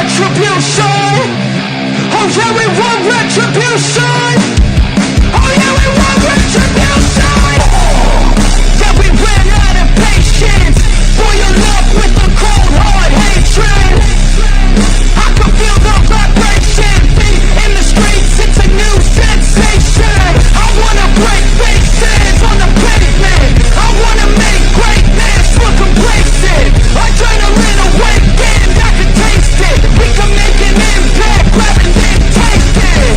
retribution. Oh yeah, we want retribution. Oh yeah, we want retribution. Yeah, we ran out of patience. Boil up with the cold hard hatred. I can feel the vibration. Beat in the streets, it's a new sensation. I wanna break faces on the pavement. I wanna make greatness look complacent. Adrenaline awakened, I can taste it. We can make an impact, grab it and taste it.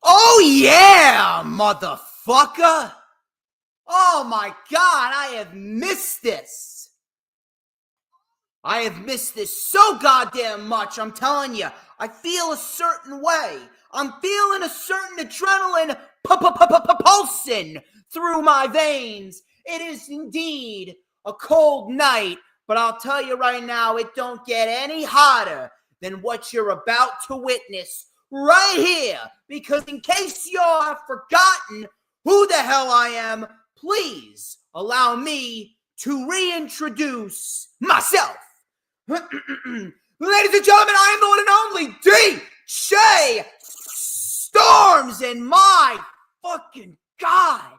Oh yeah, motherfucker! Oh my God, I have missed this. I have missed this so goddamn much, I'm telling you. I feel a certain way. I'm feeling a certain adrenaline pulsing through my veins. It is indeed a cold night, but I'll tell you right now, it don't get any hotter than what you're about to witness right here, because in case you all have forgotten who the hell I am, please allow me to reintroduce myself. Ladies and gentlemen, I am the one and only DJ Storms, and my fucking God,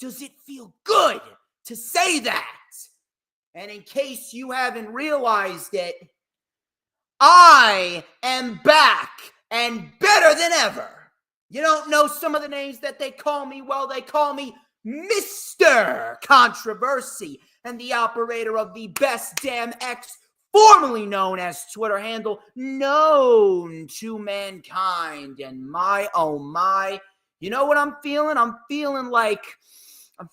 does it feel good to say that? And in case you haven't realized it, I am back and better than ever. You don't know some of the names that they call me? Well, they call me Mr. Controversy and the operator of the Best Damn X, formerly known as Twitter handle, known to mankind. And my, oh my, you know what I'm feeling? I'm feeling like I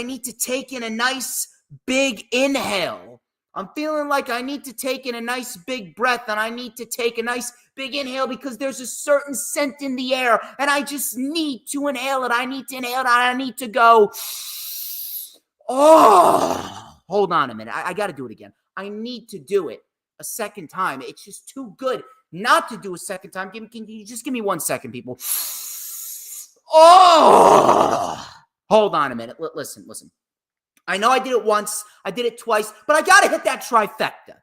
need to take in a nice big inhale. I'm feeling like I need to take in a nice big breath, and I need to take a nice big inhale because there's a certain scent in the air, and I just need to inhale it. I need to inhale it. I need to go. Oh, hold on a minute. I got to do it again. I need to do it a second time. It's just too good not to do a second time. Can you just give me 1 second, people? Oh, hold on a minute. Listen. I know I did it once, I did it twice, but I gotta hit that trifecta.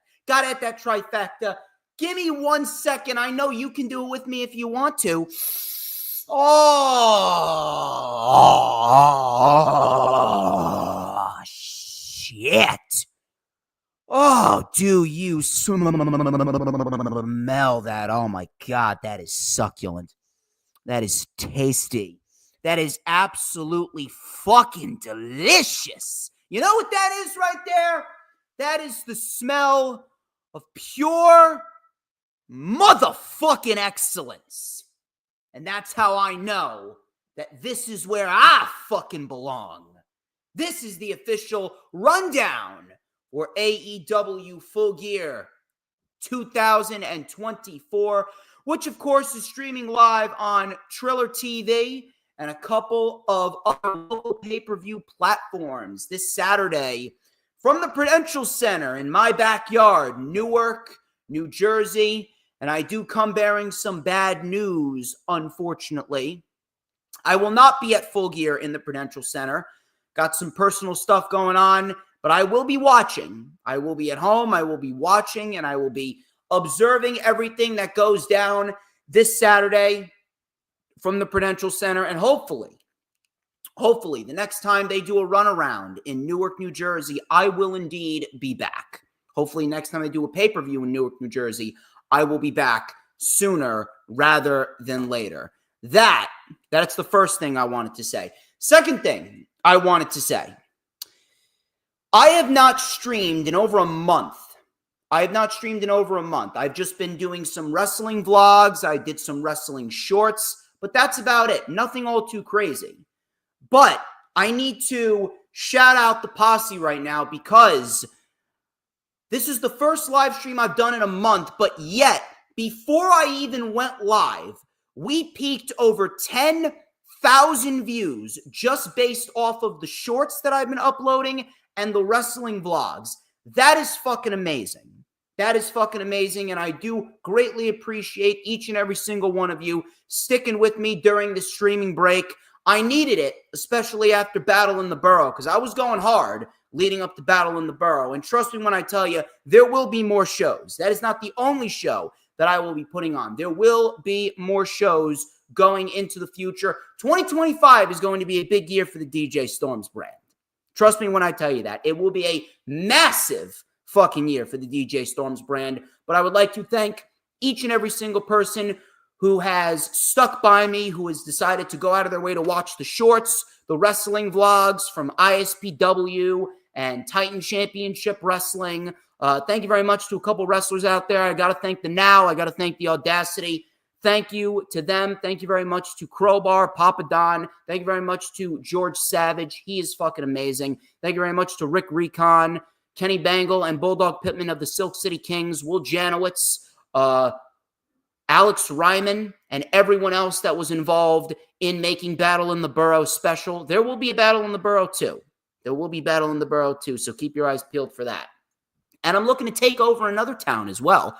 Give me 1 second. I know you can do it with me if you want to. Oh, shit. Oh, do you smell that? Oh my God, that is succulent. That is tasty. That is absolutely fucking delicious. You know what that is right there? That is the smell of pure motherfucking excellence. And that's how I know that this is where I fucking belong. This is the official rundown for AEW Full Gear 2024, which of course is streaming live on Triller TV and a couple of other local pay-per-view platforms this Saturday from the Prudential Center in my backyard, Newark, New Jersey. And I do come bearing some bad news, unfortunately. I will not be at Full Gear in the Prudential Center. Got some personal stuff going on, but I will be watching. I will be at home, I will be watching, and I will be observing everything that goes down this Saturday from the Prudential Center. And hopefully, the next time they do a runaround in Newark, New Jersey, I will indeed be back. Hopefully, next time they do a pay-per-view in Newark, New Jersey, I will be back sooner rather than later. That's the first thing I wanted to say. Second thing I wanted to say, I have not streamed in over a month. I've just been doing some wrestling vlogs. I did some wrestling shorts, but that's about it. Nothing all too crazy. But I need to shout out the posse right now because This is the first live stream I've done in a month, but yet, before I even went live, we peaked over 10,000 views just based off of the shorts that I've been uploading and the wrestling vlogs. That is fucking amazing. That is fucking amazing, and I do greatly appreciate each and every single one of you sticking with me during the streaming break. I needed it, especially after Battle in the Borough, because I was going hard leading up to Battle in the Borough. And trust me when I tell you, there will be more shows. That is not the only show that I will be putting on. There will be more shows going into the future. 2025 is going to be a big year for the DJ Storms brand. Trust me when I tell you that. It will be a massive fucking year for the DJ Storms brand. But I would like to thank each and every single person who has stuck by me, who has decided to go out of their way to watch the shorts, the wrestling vlogs from ISPW and Titan Championship Wrestling. Thank you very much to a couple wrestlers out there. I got to thank the Now. I got to thank the Audacity. Thank you to them. Thank you very much to Crowbar, Papa Don. Thank you very much to George Savage. He is fucking amazing. Thank you very much to Rick Recon, Kenny Bangle, and Bulldog Pittman of the Silk City Kings, Will Janowitz, Alex Ryman, and everyone else that was involved in making Battle in the Borough special. There will be a Battle in the Borough too. There will be Battle in the Borough too, so keep your eyes peeled for that. And I'm looking to take over another town as well.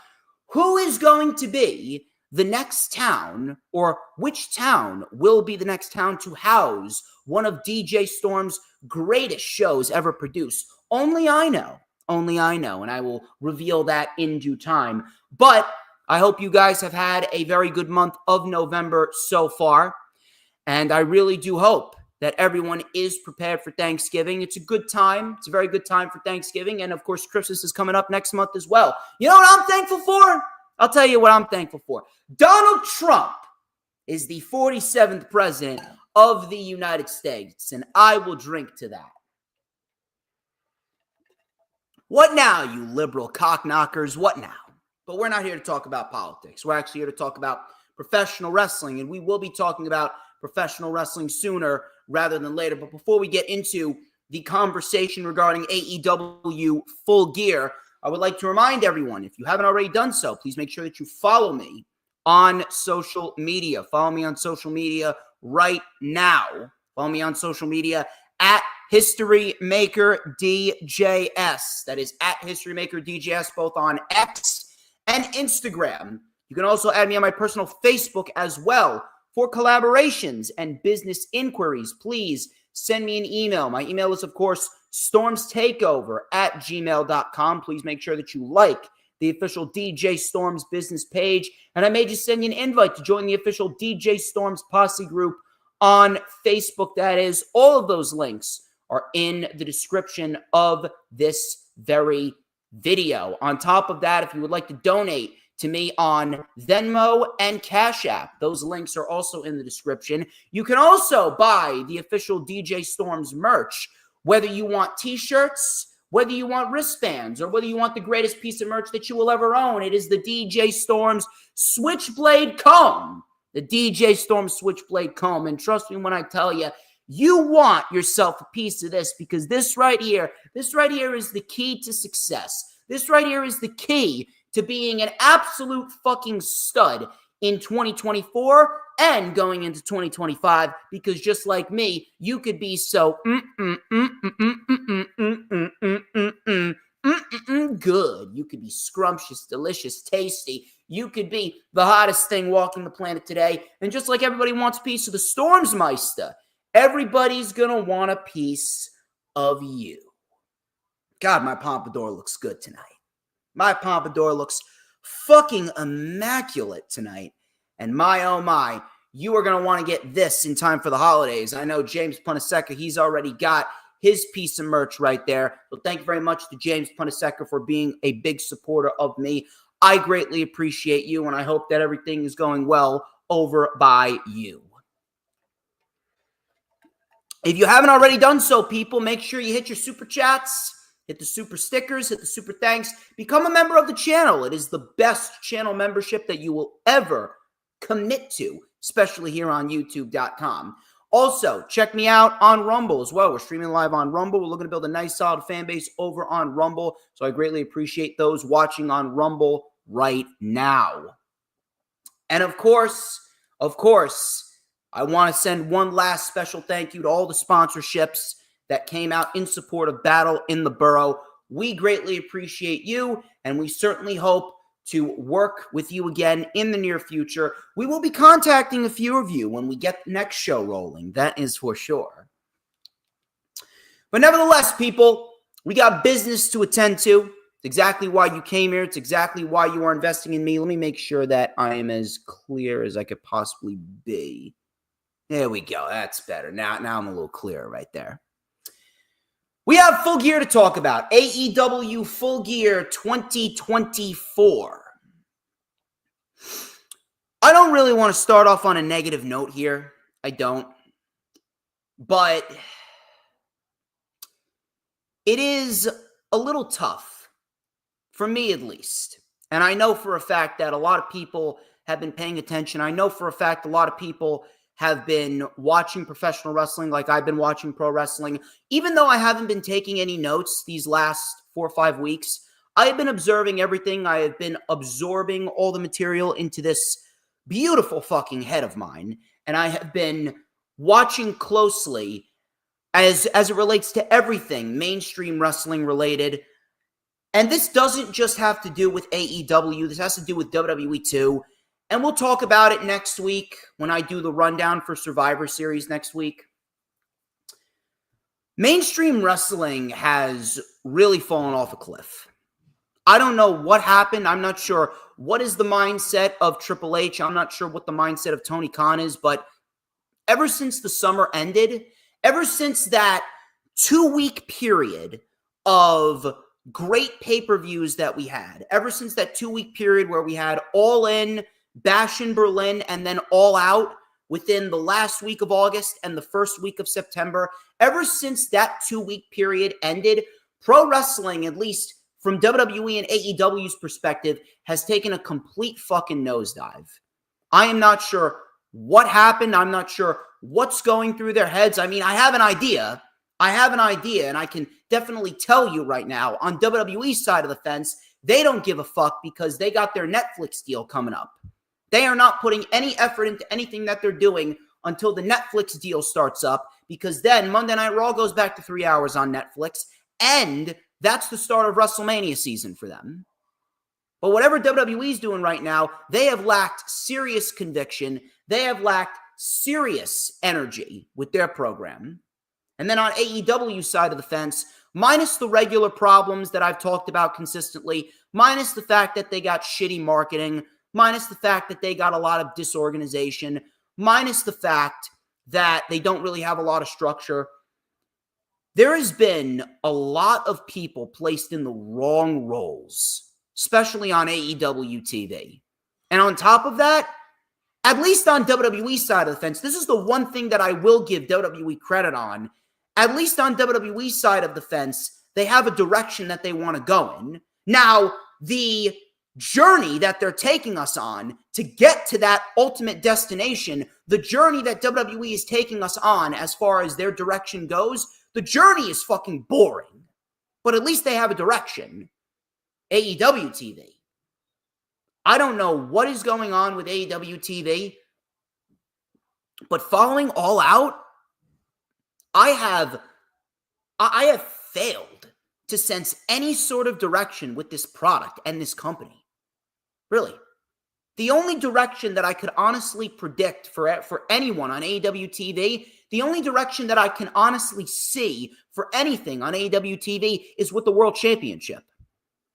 Who is going to be the next town, or which town will be the next town to house one of DJ Storm's greatest shows ever produced? Only I know. Only I know, and I will reveal that in due time. But I hope you guys have had a very good month of November so far, and I really do hope that everyone is prepared for Thanksgiving. It's a good time. It's a very good time for Thanksgiving, and of course, Christmas is coming up next month as well. You know what I'm thankful for? I'll tell you what I'm thankful for. Donald Trump is the 47th president of the United States, and I will drink to that. What now, you liberal cockknockers? What now? But we're not here to talk about politics. We're actually here to talk about professional wrestling, and we will be talking about professional wrestling sooner rather than later. But before we get into the conversation regarding AEW Full Gear, I would like to remind everyone, if you haven't already done so, please make sure that you follow me on social media. Follow me on social media right now. Follow me on social media at History Maker DJS. That is at History Maker DJS, both on X and Instagram. You can also add me on my personal Facebook as well for collaborations and business inquiries. Please send me an email. My email is, of course, StormsTakeOver@gmail.com. Please make sure that you like the official DJ Storms business page. And I may just send you an invite to join the official DJ Storms Posse group on Facebook. That is, all of those links are in the description of this very video. On top of that, if you would like to donate to me on Venmo and Cashapp, those links are also in the description. You can also buy the official DJ Storms merch, whether you want t-shirts, whether you want wristbands, or whether you want the greatest piece of merch that you will ever own. It is the DJ Storms Switchblade Comb. The DJ Storms Switchblade Comb. And trust me when I tell you, you want yourself a piece of this, because this right here is the key to success. This right here is the key to being an absolute fucking stud in 2024 and going into 2025, because just like me, you could be so good. You could be scrumptious, delicious, tasty. You could be the hottest thing walking the planet today. And just like everybody wants a piece of the Stormsmeister, everybody's going to want a piece of you. God, my pompadour looks good tonight. My pompadour looks fucking immaculate tonight. And my, oh my, you are going to want to get this in time for the holidays. I know James Punaseca, he's already got his piece of merch right there. But thank you very much to James Punaseca for being a big supporter of me. I greatly appreciate you, and I hope that everything is going well over by you. If you haven't already done so, people, make sure you hit your super chats, hit the super stickers, hit the super thanks. Become a member of the channel. It is the best channel membership that you will ever commit to, especially here on YouTube.com. Also, check me out on Rumble as well. We're streaming live on Rumble. We're looking to build a nice, solid fan base over on Rumble. So I greatly appreciate those watching on Rumble right now. And of course, I want to send one last special thank you to all the sponsorships that came out in support of Battle in the Borough. We greatly appreciate you, and we certainly hope to work with you again in the near future. We will be contacting a few of you when we get the next show rolling. That is for sure. But nevertheless, people, we got business to attend to. It's exactly why you came here. It's exactly why you are investing in me. Let me make sure that I am as clear as I could possibly be. There we go. That's better. Now I'm a little clearer right there. We have Full Gear to talk about. AEW Full Gear 2024. I don't really want to start off on a negative note here. I don't. But it is a little tough, for me at least. And I know for a fact that a lot of people have been paying attention. I know for a fact a lot of people have been watching professional wrestling like I've been watching pro wrestling. Even though I haven't been taking any notes these last 4 or 5 weeks, I have been observing everything. I have been absorbing all the material into this beautiful fucking head of mine. And I have been watching closely as it relates to everything mainstream wrestling related. And this doesn't just have to do with AEW. This has to do with WWE too. And we'll talk about it next week when I do the rundown for Survivor Series next week. Mainstream wrestling has really fallen off a cliff. I don't know what happened. I'm not sure what is the mindset of Triple H. I'm not sure what the mindset of Tony Khan is. But ever since the summer ended, ever since that 2-week period of great pay-per-views that we had, ever since that 2-week period where we had All In, Bash in Berlin, and then All Out within the last week of August and the first week of September. Ever since that 2-week period ended, pro wrestling, at least from WWE and AEW's perspective, has taken a complete fucking nosedive. I am not sure what happened. I'm not sure what's going through their heads. I mean, I have an idea, and I can definitely tell you right now, on WWE's side of the fence, they don't give a fuck because they got their Netflix deal coming up. They are not putting any effort into anything that they're doing until the Netflix deal starts up, because then Monday Night Raw goes back to 3 hours on Netflix, and that's the start of WrestleMania season for them. But whatever WWE's doing right now, they have lacked serious conviction. They have lacked serious energy with their program. And then on AEW's side of the fence, minus the regular problems that I've talked about consistently, minus the fact that they got shitty marketing, minus the fact that they got a lot of disorganization, minus the fact that they don't really have a lot of structure, there has been a lot of people placed in the wrong roles, especially on AEW TV. And on top of that, at least on WWE's side of the fence, this is the one thing that I will give WWE credit on. At least on WWE's side of the fence, they have a direction that they want to go in. Now, the journey that they're taking us on to get to that ultimate destination, the journey that WWE is taking us on as far as their direction goes, the journey is fucking boring. But at least they have a direction. AEW TV. I don't know what is going on with AEW TV, but following All Out, I have failed to sense any sort of direction with this product and this company. Really. The only direction that I could honestly predict for anyone on AEW TV, the only direction that I can honestly see for anything on AEW TV is with the World Championship.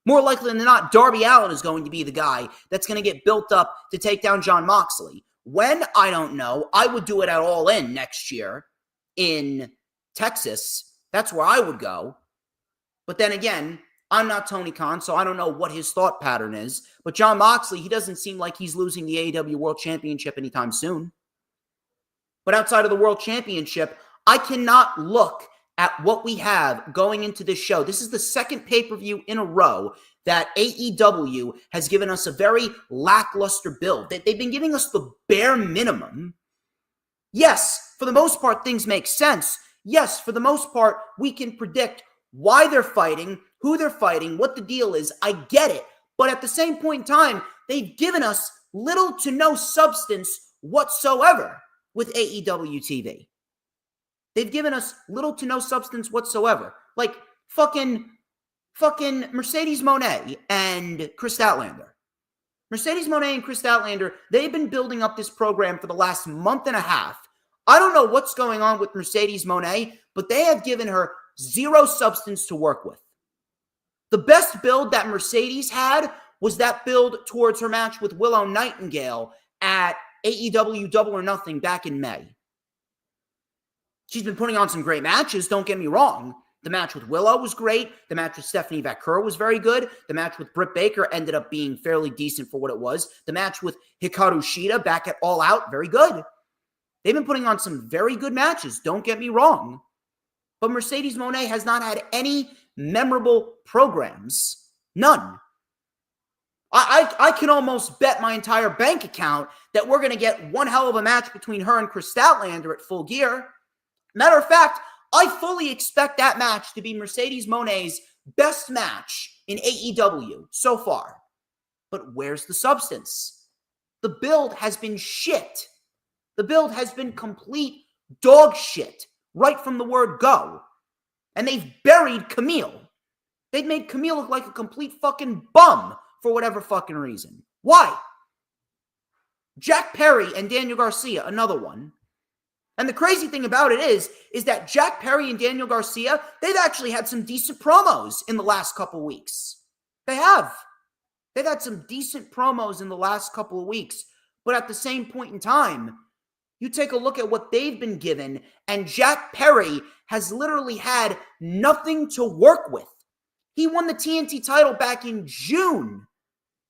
More likely than not, Darby Allin is going to be the guy that's going to get built up to take down Jon Moxley. When? I don't know. I would do it at All In next year in Texas. That's where I would go. But then again, I'm not Tony Khan, so I don't know what his thought pattern is. But Jon Moxley, he doesn't seem like he's losing the AEW World Championship anytime soon. But outside of the World Championship, I cannot look at what we have going into this show. This is the second pay-per-view in a row that AEW has given us a very lackluster build. They've been giving us the bare minimum. Yes, for the most part, things make sense. Yes, for the most part, we can predict why they're fighting, who they're fighting, what the deal is. I get it. But at the same point in time, they've given us little to no substance whatsoever with AEW TV. They've given us little to no substance whatsoever. Like fucking Merecedes Mone and Kris Statlander. Merecedes Mone and Kris Statlander, they've been building up this program for the last month and a half. I don't know what's going on with Merecedes Mone, but they have given her zero substance to work with. The best build that Mercedes had was that build towards her match with Willow Nightingale at AEW Double or Nothing back in May. She's been putting on some great matches, don't get me wrong. The match with Willow was great. The match with Stephanie Vaquer was very good. The match with Britt Baker ended up being fairly decent for what it was. The match with Hikaru Shida back at All Out, very good. They've been putting on some very good matches, don't get me wrong. But Mercedes Mone has not had any memorable programs. None. I can almost bet my entire bank account that we're going to get one hell of a match between her and Kris Statlander at Full Gear. Matter of fact, I fully expect that match to be Mercedes Mone's best match in AEW so far. But where's the substance? The build has been shit. The build has been complete dog shit right from the word go. And they've buried Camille. They've made Camille look like a complete fucking bum for whatever fucking reason. Why? Jack Perry and Daniel Garcia, another one. And the crazy thing about it is that Jack Perry and Daniel Garcia, they've actually had some decent promos in the last couple weeks. They have. They've had some decent promos in the last couple of weeks. But at the same point in time, you take a look at what they've been given, and Jack Perry has literally had nothing to work with. He won the TNT title back in June,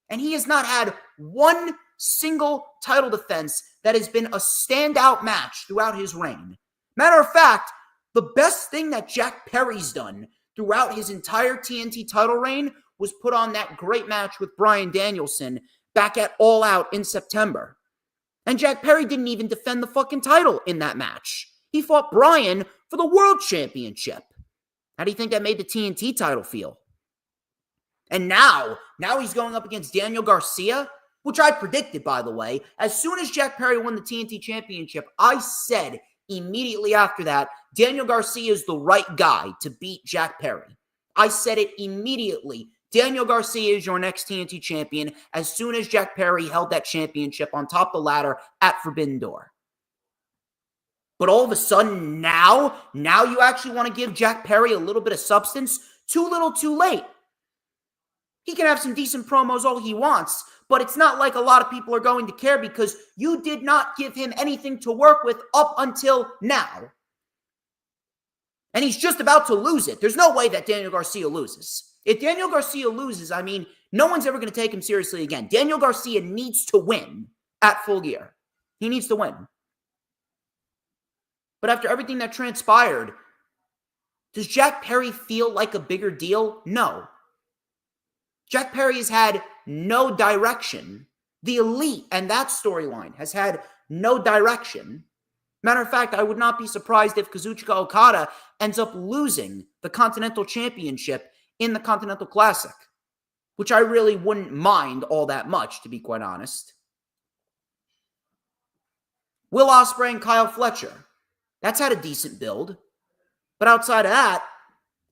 and he has not had one single title defense that has been a standout match throughout his reign. Matter of fact, the best thing that Jack Perry's done throughout his entire TNT title reign was put on that great match with Bryan Danielson back at All Out in September. And Jack Perry didn't even defend the fucking title in that match. He fought Bryan for the World Championship. How do you think that made the TNT title feel? And now he's going up against Daniel Garcia, which I predicted, by the way. As soon as Jack Perry won the TNT Championship, I said immediately after that, Daniel Garcia is the right guy to beat Jack Perry. I said it immediately. Daniel Garcia is your next TNT champion as soon as Jack Perry held that championship on top of the ladder at Forbidden Door. But all of a sudden now you actually want to give Jack Perry a little bit of substance? Too little, too late. He can have some decent promos all he wants, but it's not like a lot of people are going to care because you did not give him anything to work with up until now. And he's just about to lose it. There's no way that Daniel Garcia loses. If Daniel Garcia loses, I mean, no one's ever going to take him seriously again. Daniel Garcia needs to win at Full Gear. He needs to win. But after everything that transpired, does Jack Perry feel like a bigger deal? No. Jack Perry has had no direction. The Elite and that storyline has had no direction. Matter of fact, I would not be surprised if Kazuchika Okada ends up losing the Continental Championship in the Continental Classic, which I really wouldn't mind all that much, to be quite honest. Will Ospreay and Kyle Fletcher. That's had a decent build. But outside of that,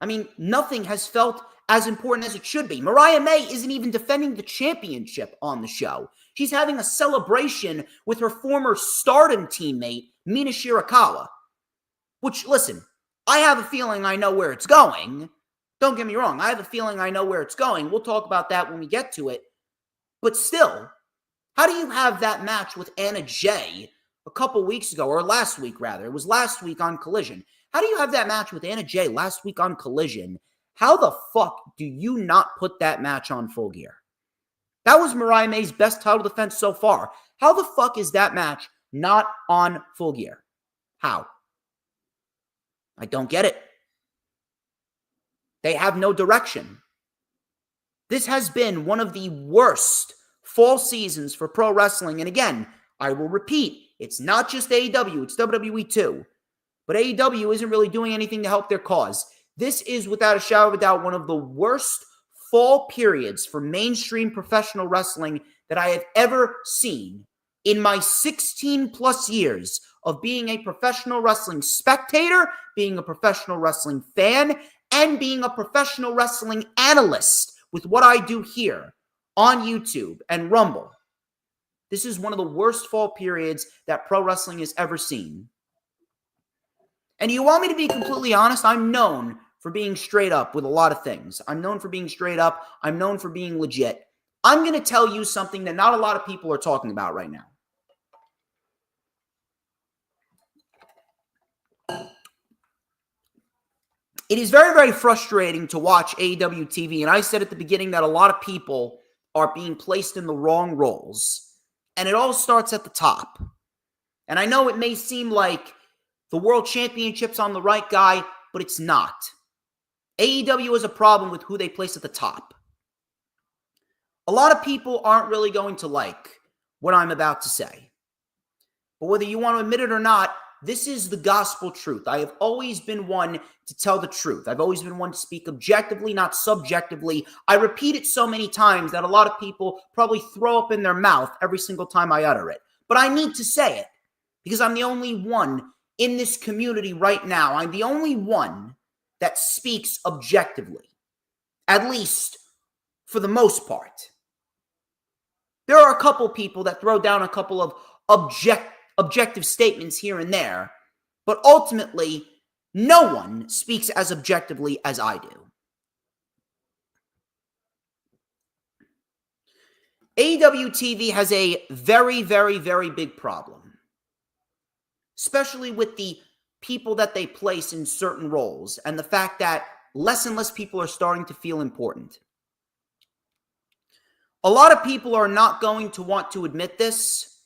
I mean, nothing has felt as important as it should be. Mariah May isn't even defending the championship on the show. She's having a celebration with her former Stardom teammate, Mina Shirakawa. Which, listen, I have a feeling I know where it's going. Don't get me wrong. I have a feeling I know where it's going. We'll talk about that when we get to it. But still, how do you have that match with Anna Jay a couple weeks ago, or last week rather? It was last week on Collision. How do you have that match with Anna Jay last week on Collision? How the fuck do you not put that match on Full Gear? That was Mariah May's best title defense so far. How the fuck is that match not on Full Gear? How? I don't get it. They have no direction. This has been one of the worst fall seasons for pro wrestling. And again, I will repeat, It's not just AEW, it's WWE too. But AEW isn't really doing anything to help their cause. This is, without a shadow of a doubt, one of the worst fall periods for mainstream professional wrestling that I have ever seen in my 16 plus years of being a professional wrestling spectator, being a professional wrestling fan, and being a professional wrestling analyst with what I do here on YouTube and Rumble. This is one of the worst fall periods that pro wrestling has ever seen. And you want me to be completely honest? I'm known for being straight up with a lot of things. I'm known for being straight up. I'm known for being legit. I'm going to tell you something that not a lot of people are talking about right now. It is very, very frustrating to watch AEW TV, and I said at the beginning that a lot of people are being placed in the wrong roles, and it all starts at the top. And I know it may seem like the World Championship's on the right guy, but it's not. AEW has a problem with who they place at the top. A lot of people aren't really going to like what I'm about to say. But whether you want to admit it or not, this is the gospel truth. I have always been one to tell the truth. I've always been one to speak objectively, not subjectively. I repeat it so many times that a lot of people probably throw up in their mouth every single time I utter it. But I need to say it because I'm the only one in this community right now. I'm the only one that speaks objectively, at least for the most part. There are a couple people that throw down a couple of objective statements here and there, but ultimately, no one speaks as objectively as I do. AEW TV has a very, very, very big problem, especially with the people that they place in certain roles and the fact that less and less people are starting to feel important. A lot of people are not going to want to admit this,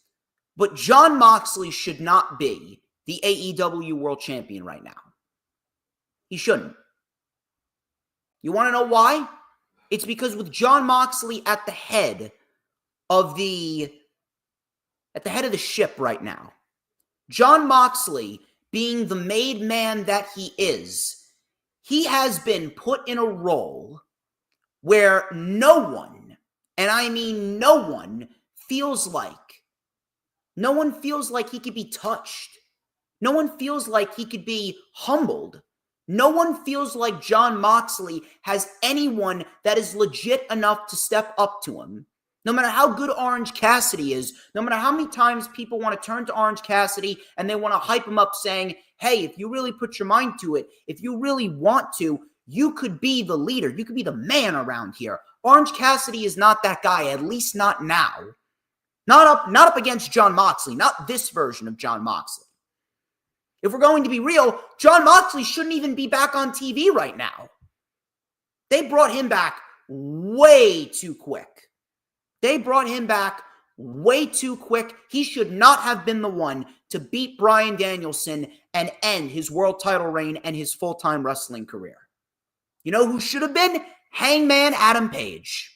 but Jon Moxley should not be the AEW World Champion right now. He shouldn't. You want to know why? It's because with Jon Moxley at the head of the ship right now, Jon Moxley being the made man that he is, he has been put in a role where no one, and I mean no one, feels like he could be touched. No one feels like he could be humbled. No one feels like Jon Moxley has anyone that is legit enough to step up to him. No matter how good Orange Cassidy is, no matter how many times people want to turn to Orange Cassidy and they want to hype him up saying, hey, if you really put your mind to it, if you really want to, you could be the leader. You could be the man around here. Orange Cassidy is not that guy, at least not now. Not up against Jon Moxley, not this version of Jon Moxley. If we're going to be real, Jon Moxley shouldn't even be back on TV right now. They brought him back way too quick. He should not have been the one to beat Bryan Danielson and end his world title reign and his full-time wrestling career. You know who should have been? Hangman Adam Page.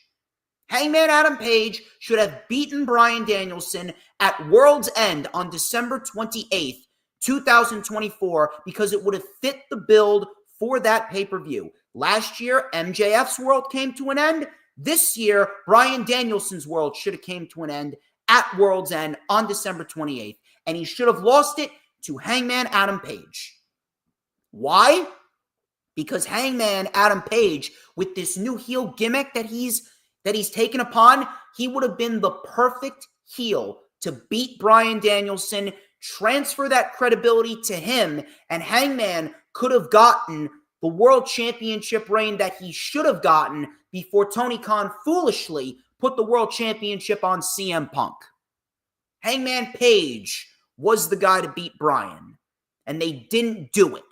Hangman Adam Page should have beaten Bryan Danielson at World's End on December 28th, 2024, because it would have fit the build for that pay-per-view. Last year, MJF's world came to an end. This year, Bryan Danielson's world should have came to an end at World's End on December 28th, and he should have lost it to Hangman Adam Page. Why? Because Hangman Adam Page, with this new heel gimmick that he's taken upon, he would have been the perfect heel to beat Bryan Danielson, transfer that credibility to him, and Hangman could have gotten the world championship reign that he should have gotten before Tony Khan foolishly put the world championship on CM Punk. Hangman Page was the guy to beat Bryan, and they didn't do it.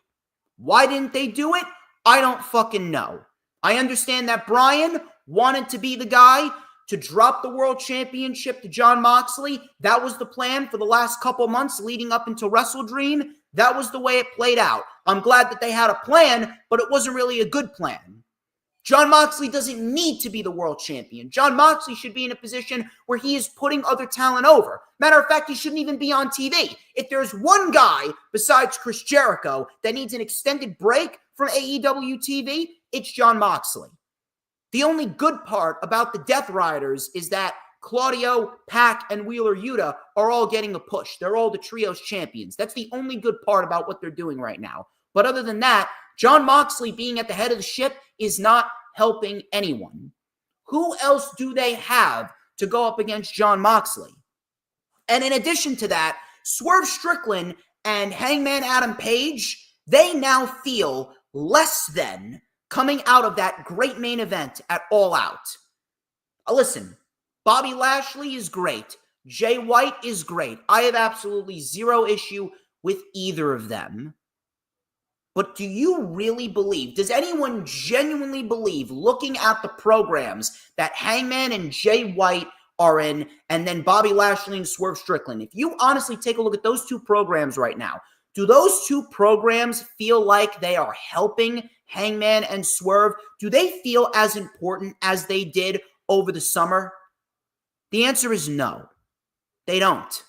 Why didn't they do it? I don't fucking know. I understand that Bryan wanted to be the guy to drop the world championship to Jon Moxley. That was the plan for the last couple months leading up into WrestleDream. That was the way it played out. I'm glad that they had a plan, but it wasn't really a good plan. Jon Moxley doesn't need to be the world champion. Jon Moxley should be in a position where he is putting other talent over. Matter of fact, he shouldn't even be on TV. If there's one guy besides Chris Jericho that needs an extended break from AEW TV, it's Jon Moxley. The only good part about the Death Riders is that Claudio, Pac, and Wheeler Yuta are all getting a push. They're all the trios champions. That's the only good part about what they're doing right now. But other than that, Jon Moxley being at the head of the ship is not helping anyone. Who else do they have to go up against Jon Moxley? And in addition to that, Swerve Strickland and Hangman Adam Page, they now feel less than coming out of that great main event at All Out. Listen, Bobby Lashley is great. Jay White is great. I have absolutely zero issue with either of them. But do you really believe, does anyone genuinely believe, looking at the programs that Hangman and Jay White are in, and then Bobby Lashley and Swerve Strickland, if you honestly take a look at those two programs right now, do those two programs feel like they are helping Hangman and Swerve? Do they feel as important as they did over the summer? The answer is no. They don't.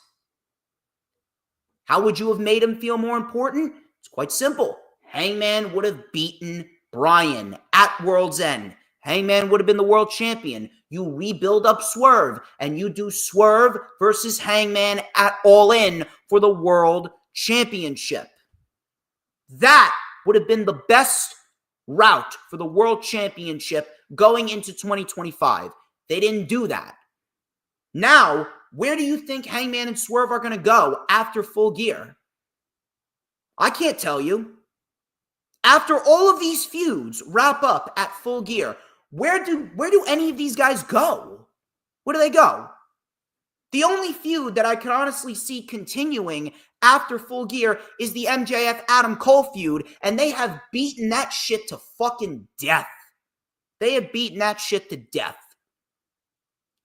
How would you have made them feel more important? It's quite simple. Hangman would have beaten Bryan at World's End. Hangman would have been the world champion. You rebuild up Swerve, and you do Swerve versus Hangman at All In for the world championship. That would have been the best route for the world championship going into 2025. They didn't do that. Now, where do you think Hangman and Swerve are going to go after Full Gear? I can't tell you. After all of these feuds wrap up at Full Gear, where do any of these guys go? Where do they go? The only feud that I can honestly see continuing after Full Gear is the MJF Adam Cole feud, and they have beaten that shit to fucking death. They have beaten that shit to death.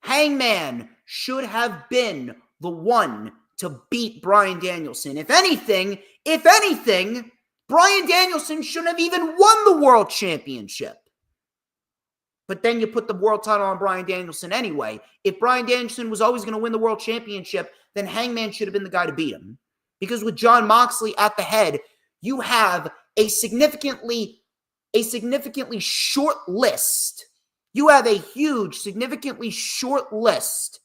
Hangman should have been the one to beat Bryan Danielson. If anything, Bryan Danielson shouldn't have even won the world championship. But then you put the world title on Bryan Danielson anyway. If Bryan Danielson was always going to win the world championship, then Hangman should have been the guy to beat him. Because with Jon Moxley at the head, you have a significantly short list. You have a huge, significantly short list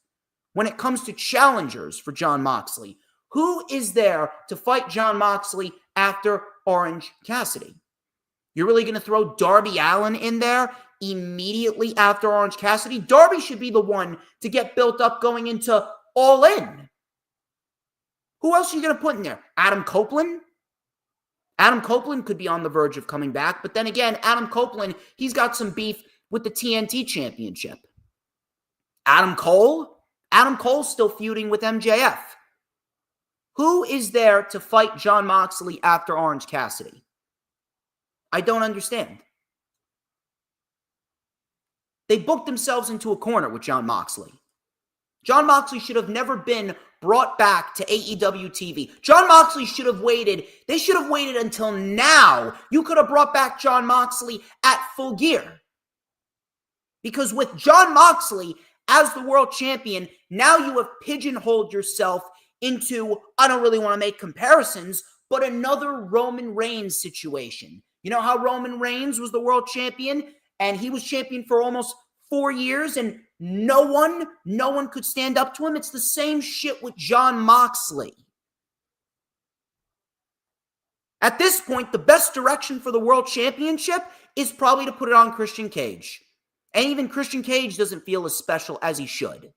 when it comes to challengers for Jon Moxley. Who is there to fight Jon Moxley after Orange Cassidy? You're really going to throw Darby Allin in there immediately after Orange Cassidy? Darby should be the one to get built up going into All In. Who else are you going to put in there? Adam Copeland? Adam Copeland could be on the verge of coming back, but then again, Adam Copeland, he's got some beef with the TNT Championship. Adam Cole? Adam Cole's still feuding with MJF. Who is there to fight Jon Moxley after Orange Cassidy? I don't understand. They booked themselves into a corner with Jon Moxley. Jon Moxley should have never been brought back to AEW TV. Jon Moxley should have waited. They should have waited until now. You could have brought back Jon Moxley at Full Gear. Because with Jon Moxley as the world champion, now you have pigeonholed yourself into, I don't really want to make comparisons, but another Roman Reigns situation. You know how Roman Reigns was the world champion, and he was champion for almost 4 years, and no one could stand up to him? It's the same shit with Jon Moxley. At this point, the best direction for the world championship is probably to put it on Christian Cage. And even Christian Cage doesn't feel as special as he should.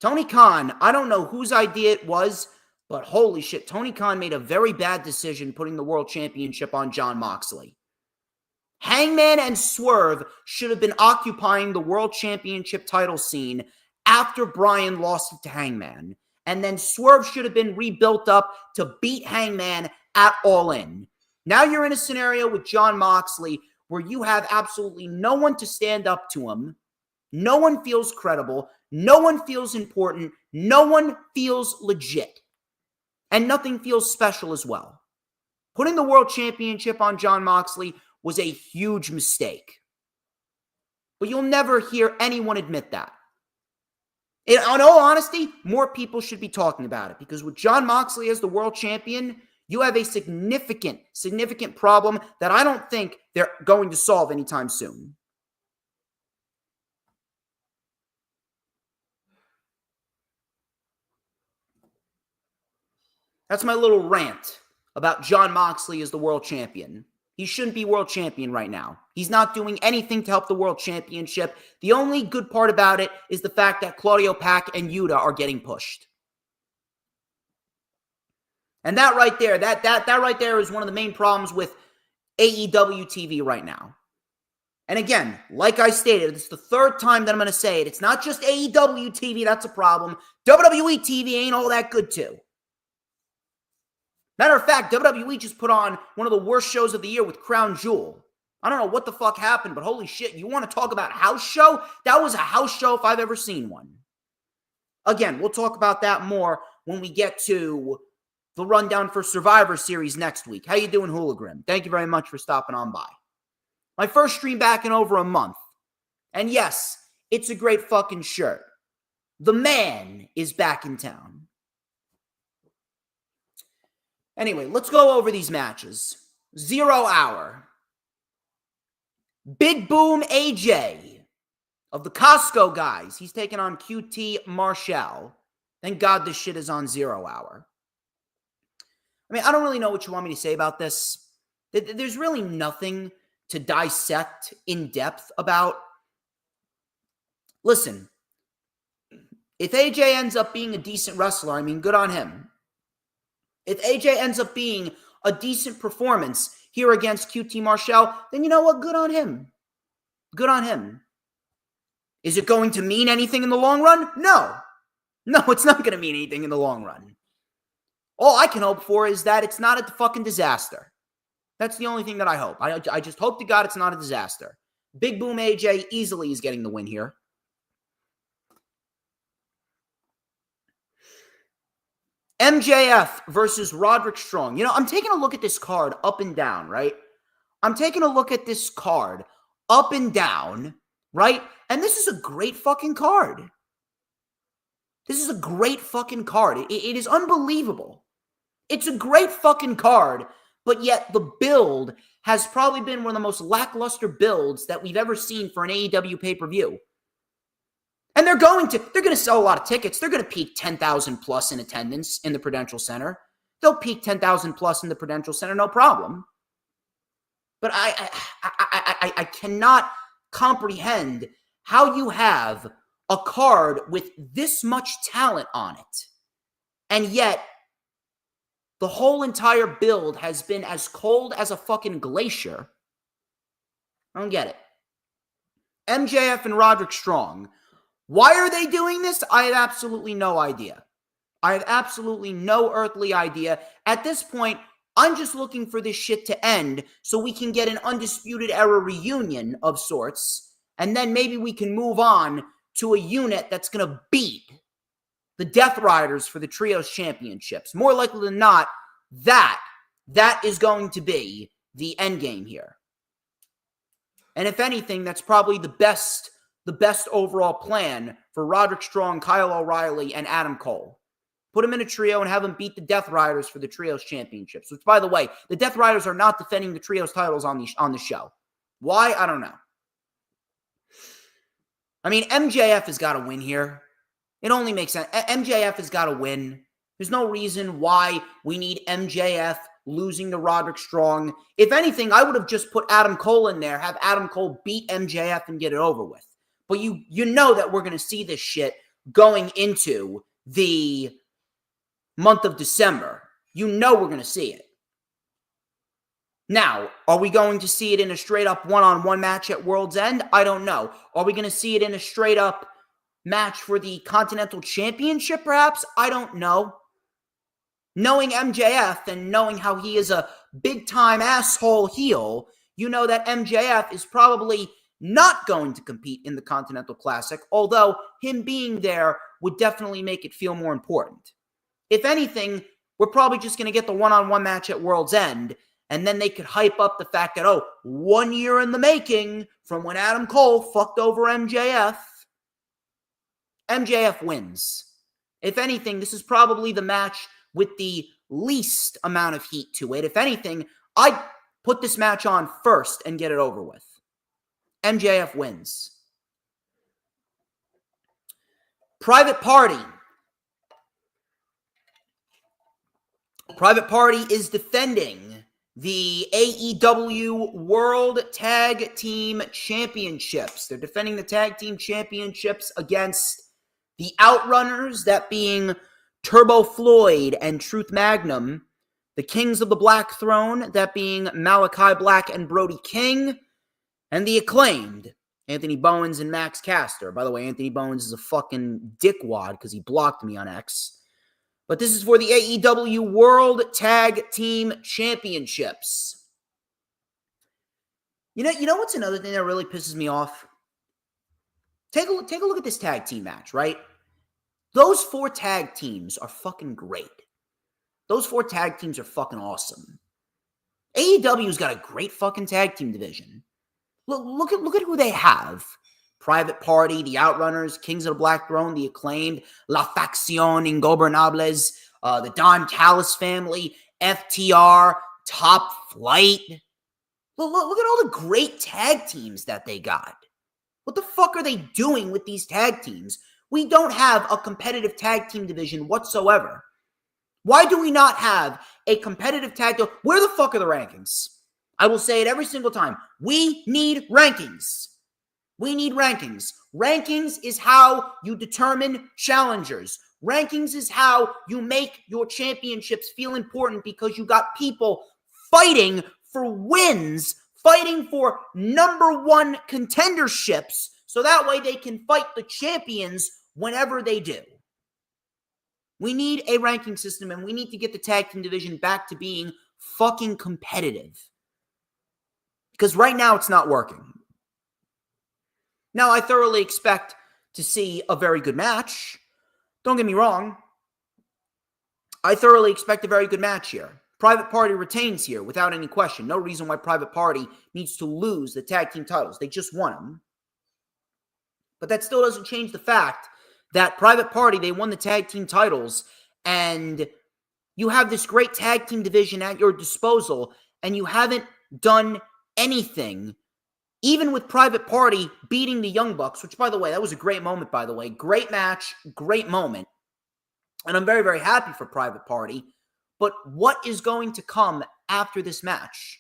Tony Khan, I don't know whose idea it was, but holy shit, Tony Khan made a very bad decision putting the world championship on Jon Moxley. Hangman and Swerve should have been occupying the world championship title scene after Bryan lost it to Hangman. And then Swerve should have been rebuilt up to beat Hangman at All In. Now you're in a scenario with Jon Moxley where you have absolutely no one to stand up to him. No one feels credible. No one feels important. No one feels legit. And nothing feels special as well. Putting the World Championship on Jon Moxley was a huge mistake. But you'll never hear anyone admit that. In all honesty, more people should be talking about it, because with Jon Moxley as the world champion, you have a significant problem that I don't think they're going to solve anytime soon. That's my little rant about Jon Moxley as the world champion. He shouldn't be world champion right now. He's not doing anything to help the world championship. The only good part about it is the fact that Claudio Pac and Yuta are getting pushed. And that right there, that right there is one of the main problems with AEW TV right now. And again, like I stated, it's the third time that I'm going to say it. It's not just AEW TV that's a problem. WWE TV ain't all that good too. Matter of fact, WWE just put on one of the worst shows of the year with Crown Jewel. I don't know what the fuck happened, but holy shit, you want to talk about house show? That was a house show if I've ever seen one. Again, we'll talk about that more when we get to the rundown for Survivor Series next week. How you doing, Hooligan? Thank you very much for stopping on by. My first stream back in over a month. And yes, it's a great fucking shirt. The man is back in town. Anyway, let's go over these matches. 0 Hour. Big Boom AJ of the Costco guys. He's taking on QT Marshall. Thank God this shit is on 0 Hour. I mean, I don't really know what you want me to say about this. There's really nothing to dissect in depth about. Listen, if AJ ends up being a decent wrestler, I mean, good on him. If AJ ends up being a decent performance here against QT Marshall, then you know what? Good on him. Good on him. Is it going to mean anything in the long run? No. No, it's not going to mean anything in the long run. All I can hope for is that it's not a fucking disaster. That's the only thing that I hope. I just hope to God it's not a disaster. Big Boom AJ easily is getting the win here. MJF versus Roderick Strong. You know, I'm taking a look at this card up and down, right? I'm taking a look at this card up and down, right? And this is a great fucking card. This is a great fucking card. It is unbelievable. It's a great fucking card, but yet the build has probably been one of the most lackluster builds that we've ever seen for an AEW pay-per-view. And they're going to sell a lot of tickets. They're going to peak 10,000 plus in attendance in the Prudential Center. They'll peak 10,000 plus in the Prudential Center, no problem. But I cannot comprehend how you have a card with this much talent on it, and yet the whole entire build has been as cold as a fucking glacier. I don't get it. MJF and Roderick Strong. Why are they doing this? I have absolutely no idea. I have absolutely no earthly idea. At this point, I'm just looking for this shit to end so we can get an Undisputed Era reunion of sorts, and then maybe we can move on to a unit that's going to beat the Death Riders for the Trios Championships. More likely than not, that is going to be the end game here. And if anything, that's probably the best overall plan for Roderick Strong, Kyle O'Reilly, and Adam Cole. Put them in a trio and have them beat the Death Riders for the Trios Championships. Which, by the way, the Death Riders are not defending the Trios titles on the show. Why? I don't know. I mean, MJF has got to win here. It only makes sense. MJF has got to win. There's no reason why we need MJF losing to Roderick Strong. If anything, I would have just put Adam Cole in there, have Adam Cole beat MJF and get it over with. But you know that we're going to see this shit going into the month of December. You know we're going to see it. Now, are we going to see it in a straight-up one-on-one match at World's End? I don't know. Are we going to see it in a straight-up match for the Continental Championship, perhaps? I don't know. Knowing MJF and knowing how he is a big-time asshole heel, you know that MJF is probably not going to compete in the Continental Classic, although him being there would definitely make it feel more important. If anything, we're probably just going to get the one-on-one match at World's End, and then they could hype up the fact that, 1 year in the making from when Adam Cole fucked over MJF. MJF wins. If anything, this is probably the match with the least amount of heat to it. If anything, I'd put this match on first and get it over with. MJF wins. Private Party. Private Party is defending the AEW World Tag Team Championships. They're defending the Tag Team Championships against the Outrunners, that being Turbo Floyd and Truth Magnum. The Kings of the Black Throne, that being Malachi Black and Brody King. And the Acclaimed, Anthony Bowens and Max Caster. By the way, Anthony Bowens is a fucking dickwad because he blocked me on X. But this is for the AEW World Tag Team Championships. You know what's another thing that really pisses me off? Take a look at this tag team match, right? Those 4 tag teams are fucking great. Those 4 tag teams are fucking awesome. AEW's got a great fucking tag team division. Look at who they have. Private Party, the Outrunners, Kings of the Black Throne, the Acclaimed, La Facción Ingobernables, the Don Callis family, FTR, Top Flight. Look at all the great tag teams that they got. What the fuck are they doing with these tag teams? We don't have a competitive tag team division whatsoever. Why do we not have a competitive tag team? Where the fuck are the rankings? I will say it every single time. We need rankings. We need rankings. Rankings is how you determine challengers. Rankings is how you make your championships feel important because you got people fighting for wins, fighting for number 1 contenderships, so that way they can fight the champions whenever they do. We need a ranking system, and we need to get the tag team division back to being fucking competitive. Because right now it's not working. Now, I thoroughly expect to see a very good match. Don't get me wrong. I thoroughly expect a very good match here. Private Party retains here without any question. No reason why Private Party needs to lose the tag team titles. They just won them. But that still doesn't change the fact that Private Party, they won the tag team titles, and you have this great tag team division at your disposal, and you haven't done anything, even with Private Party beating the Young Bucks, which, by the way, that was a great moment, by the way. Great match, great moment. And I'm very, very happy for Private Party. But what is going to come after this match?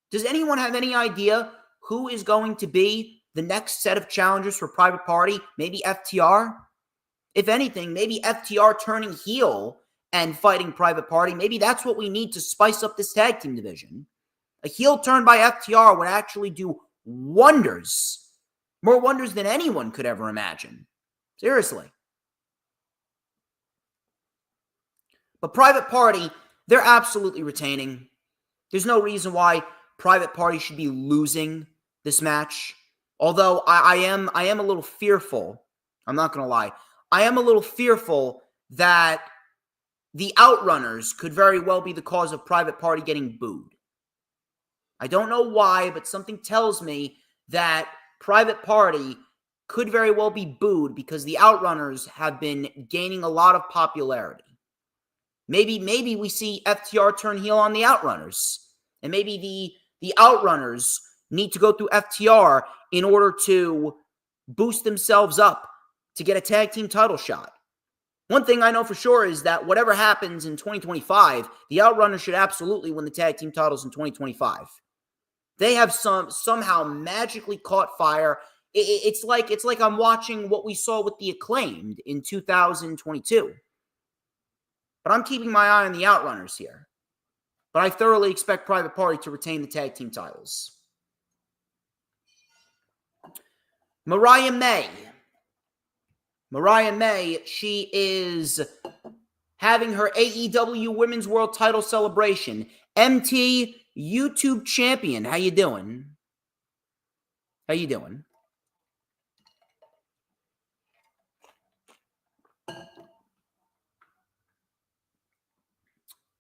Does anyone have any idea who is going to be the next set of challengers for Private Party? Maybe FTR? If anything, maybe FTR turning heel and fighting Private Party. Maybe that's what we need to spice up this tag team division. A heel turn by FTR would actually do wonders. More wonders than anyone could ever imagine. Seriously. But Private Party, they're absolutely retaining. There's no reason why Private Party should be losing this match. Although I am a little fearful. I'm not going to lie. I am a little fearful that the Outrunners could very well be the cause of Private Party getting booed. I don't know why, but something tells me that Private Party could very well be booed because the Outrunners have been gaining a lot of popularity. Maybe we see FTR turn heel on the Outrunners. And maybe the Outrunners need to go through FTR in order to boost themselves up to get a tag team title shot. One thing I know for sure is that whatever happens in 2025, the Outrunners should absolutely win the tag team titles in 2025. They have somehow magically caught fire. It's like I'm watching what we saw with the Acclaimed in 2022. But I'm keeping my eye on the Outrunners here. But I thoroughly expect Private Party to retain the tag team titles. Mariah May. Mariah May, she is having her AEW Women's World Title celebration. MT YouTube champion. How you doing? How you doing?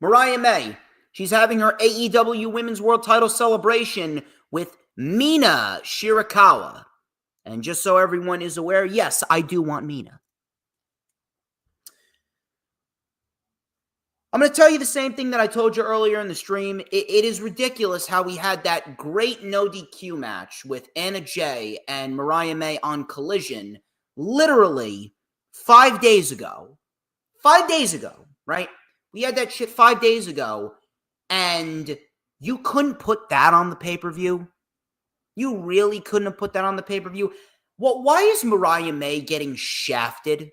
Mariah May, she's having her AEW Women's World Title celebration with Mina Shirakawa. And just so everyone is aware, yes, I do want Mina. I'm going to tell you the same thing that I told you earlier in the stream. It is ridiculous how we had that great no DQ match with Anna Jay and Mariah May on Collision literally 5 days ago. 5 days ago, right? We had that shit 5 days ago, and you couldn't put that on the pay-per-view? You really couldn't have put that on the pay-per-view? Well, why is Mariah May getting shafted?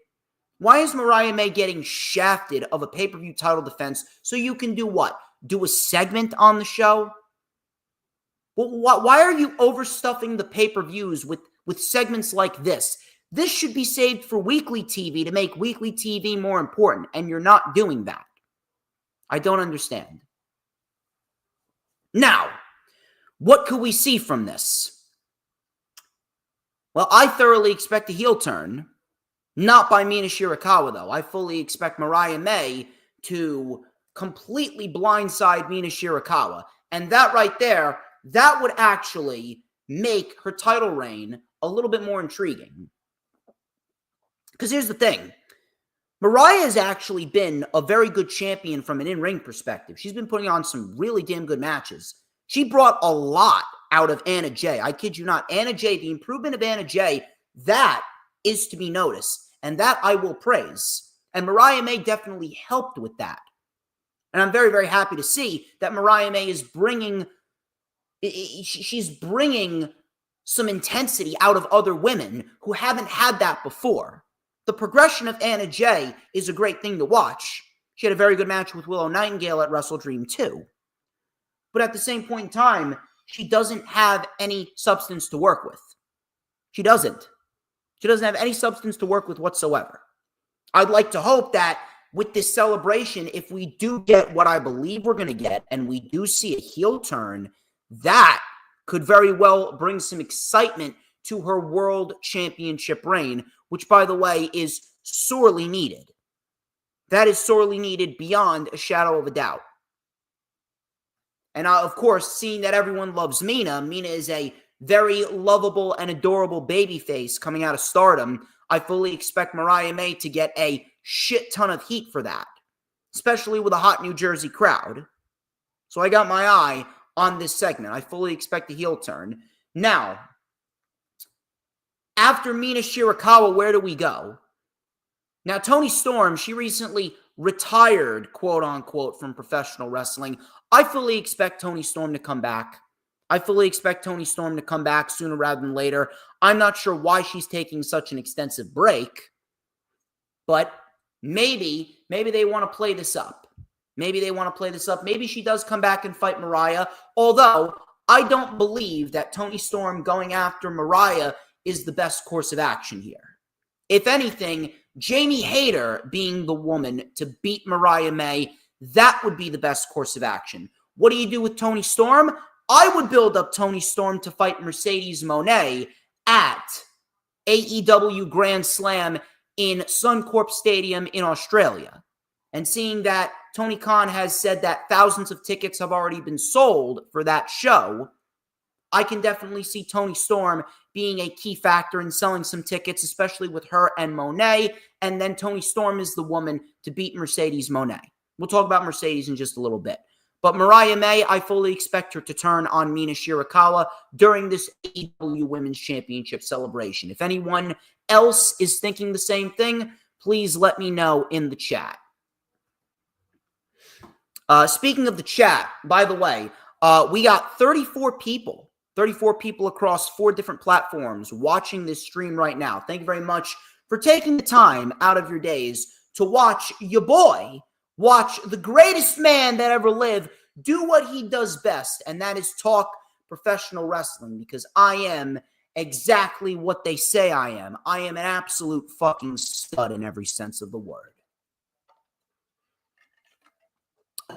Why is Mariah May getting shafted of a pay-per-view title defense so you can do what? Do a segment on the show? Well, why are you overstuffing the pay-per-views with segments like this? This should be saved for weekly TV to make weekly TV more important, and you're not doing that. I don't understand. Now, what could we see from this? Well, I thoroughly expect a heel turn. Not by Mina Shirakawa, though. I fully expect Mariah May to completely blindside Mina Shirakawa. And that right there, that would actually make her title reign a little bit more intriguing. Because here's the thing. Mariah has actually been a very good champion from an in-ring perspective. She's been putting on some really damn good matches. She brought a lot out of Anna Jay. I kid you not. Anna Jay, the improvement of Anna Jay, that is to be noticed. And that I will praise. And Mariah May definitely helped with that. And I'm very, very happy to see that Mariah May is she's bringing some intensity out of other women who haven't had that before. The progression of Anna Jay is a great thing to watch. She had a very good match with Willow Nightingale at Wrestle Dream 2. But at the same point in time, she doesn't have any substance to work with. She doesn't. She doesn't have any substance to work with whatsoever. I'd like to hope that with this celebration, if we do get what I believe we're going to get, and we do see a heel turn, that could very well bring some excitement to her World Championship reign, which, by the way, is sorely needed. That is sorely needed beyond a shadow of a doubt. And of course, seeing that everyone loves Mina, Mina is a very lovable and adorable babyface coming out of Stardom. I fully expect Mariah May to get a shit ton of heat for that, especially with a hot New Jersey crowd. So I got my eye on this segment. I fully expect a heel turn. Now, after Mina Shirakawa, where do we go? Now, Toni Storm, she recently retired, quote unquote, from professional wrestling. I fully expect Toni Storm to come back. I fully expect Toni Storm to come back sooner rather than later. I'm not sure why she's taking such an extensive break, but maybe they want to play this up. Maybe they want to play this up. Maybe she does come back and fight Mariah, although I don't believe that Toni Storm going after Mariah is the best course of action here. If anything, Jamie Hayter being the woman to beat Mariah May, that would be the best course of action. What do you do with Toni Storm? I would build up Toni Storm to fight Merecedes Mone at AEW Grand Slam in Suncorp Stadium in Australia. And seeing that Tony Khan has said that thousands of tickets have already been sold for that show, I can definitely see Toni Storm being a key factor in selling some tickets, especially with her and Monet. And then Toni Storm is the woman to beat Mercedes Mone. We'll talk about Mercedes in just a little bit. But Mariah May, I fully expect her to turn on Mina Shirakawa during this AEW Women's Championship celebration. If anyone else is thinking the same thing, please let me know in the chat. Speaking of the chat, by the way, we got 34 people across 4 different platforms watching this stream right now. Thank you very much for taking the time out of your days to watch your boy, watch the greatest man that ever lived, do what he does best, and that is talk professional wrestling, because I am exactly what they say I am. I am an absolute fucking stud in every sense of the word.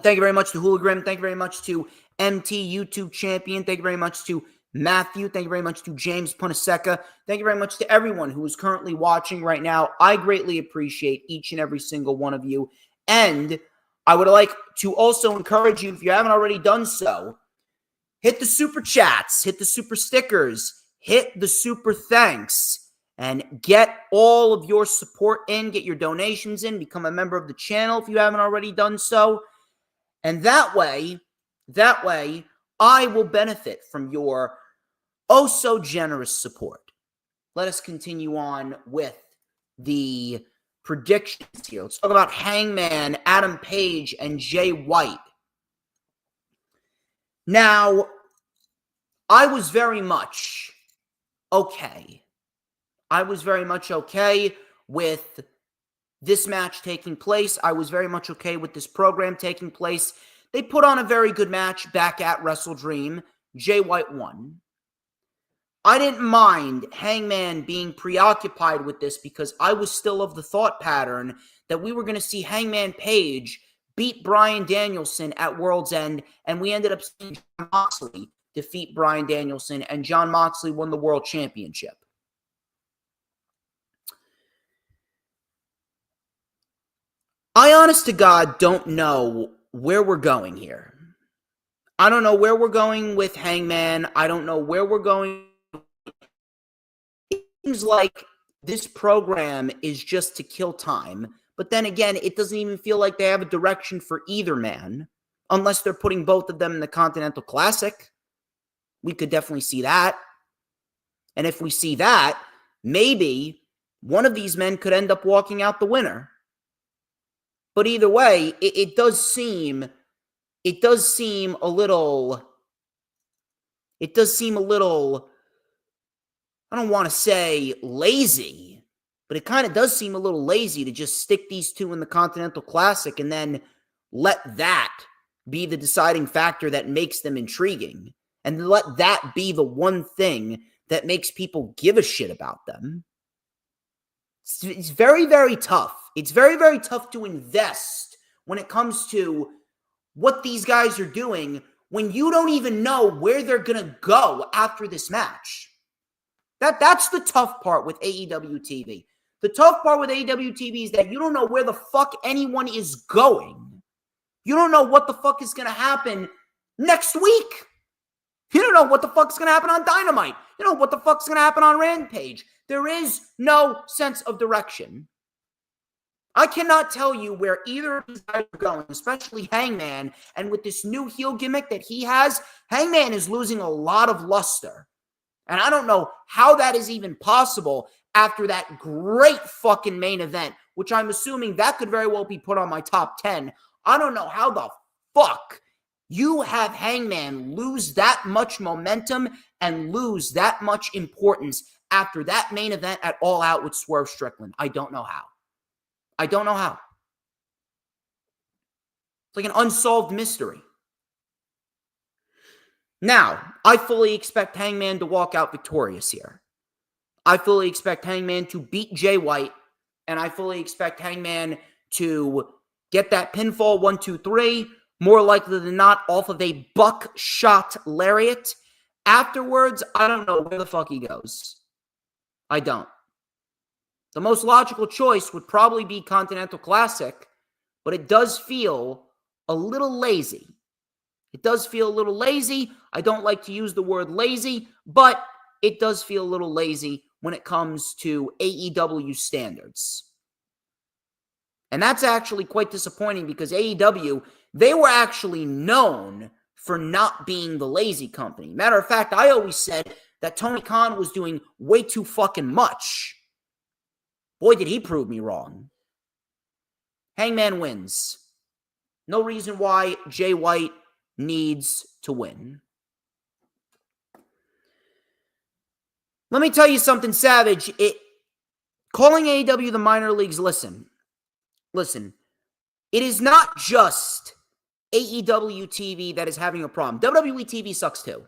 Thank you very much to Hooligram. Thank you very much to MT YouTube Champion. Thank you very much to Matthew. Thank you very much to James Punaseca. Thank you very much to everyone who is currently watching right now. I greatly appreciate each and every single one of you. And I would like to also encourage you, if you haven't already done so, hit the super chats, hit the super stickers, hit the super thanks, and get all of your support in, get your donations in, become a member of the channel if you haven't already done so. And that way, I will benefit from your oh so generous support. Let us continue on with the predictions here. Let's talk about Hangman, Adam Page, and Jay White. Now, I was very much okay. I was very much okay with this match taking place. I was very much okay with this program taking place. They put on a very good match back at Wrestle Dream. Jay White won. I didn't mind Hangman being preoccupied with this because I was still of the thought pattern that we were going to see Hangman Page beat Bryan Danielson at World's End, and we ended up seeing Jon Moxley defeat Bryan Danielson, and Jon Moxley won the World Championship. I, honest to God, don't know where we're going here. I don't know where we're going with Hangman. I don't know where we're going. It seems like this program is just to kill time. But then again, it doesn't even feel like they have a direction for either man, unless they're putting both of them in the Continental Classic. We could definitely see that. And if we see that, maybe one of these men could end up walking out the winner. But either way, it does seem a little, I don't want to say lazy, but it kind of does seem a little lazy to just stick these two in the Continental Classic and then let that be the deciding factor that makes them intriguing. And let that be the one thing that makes people give a shit about them. It's very, very tough. It's very, very tough to invest when it comes to what these guys are doing when you don't even know where they're going to go after this match. That's the tough part with AEW TV. The tough part with AEW TV is that you don't know where the fuck anyone is going. You don't know what the fuck is going to happen next week. You don't know what the fuck's going to happen on Dynamite. You don't know what the fuck's going to happen on Rampage. There is no sense of direction. I cannot tell you where either of these guys are going, especially Hangman. And with this new heel gimmick that he has, Hangman is losing a lot of luster. And I don't know how that is even possible after that great fucking main event, which I'm assuming that could very well be put on my top 10. I don't know how the fuck you have Hangman lose that much momentum and lose that much importance after that main event at All Out with Swerve Strickland. I don't know how. I don't know how. It's like an unsolved mystery. Now, I fully expect Hangman to walk out victorious here. I fully expect Hangman to beat Jay White, and I fully expect Hangman to get that pinfall 1, 2, 3, more likely than not off of a buckshot lariat. Afterwards, I don't know where the fuck he goes. I don't. The most logical choice would probably be Continental Classic, but it does feel a little lazy. It does feel a little lazy. I don't like to use the word lazy, but it does feel a little lazy when it comes to AEW standards. And that's actually quite disappointing because AEW, they were actually known for not being the lazy company. Matter of fact, I always said that Tony Khan was doing way too fucking much. Boy, did he prove me wrong. Hangman wins. No reason why Jay White needs to win. Let me tell you something savage. Calling AEW the minor leagues, listen. It is not just AEW TV that is having a problem. WWE TV sucks too.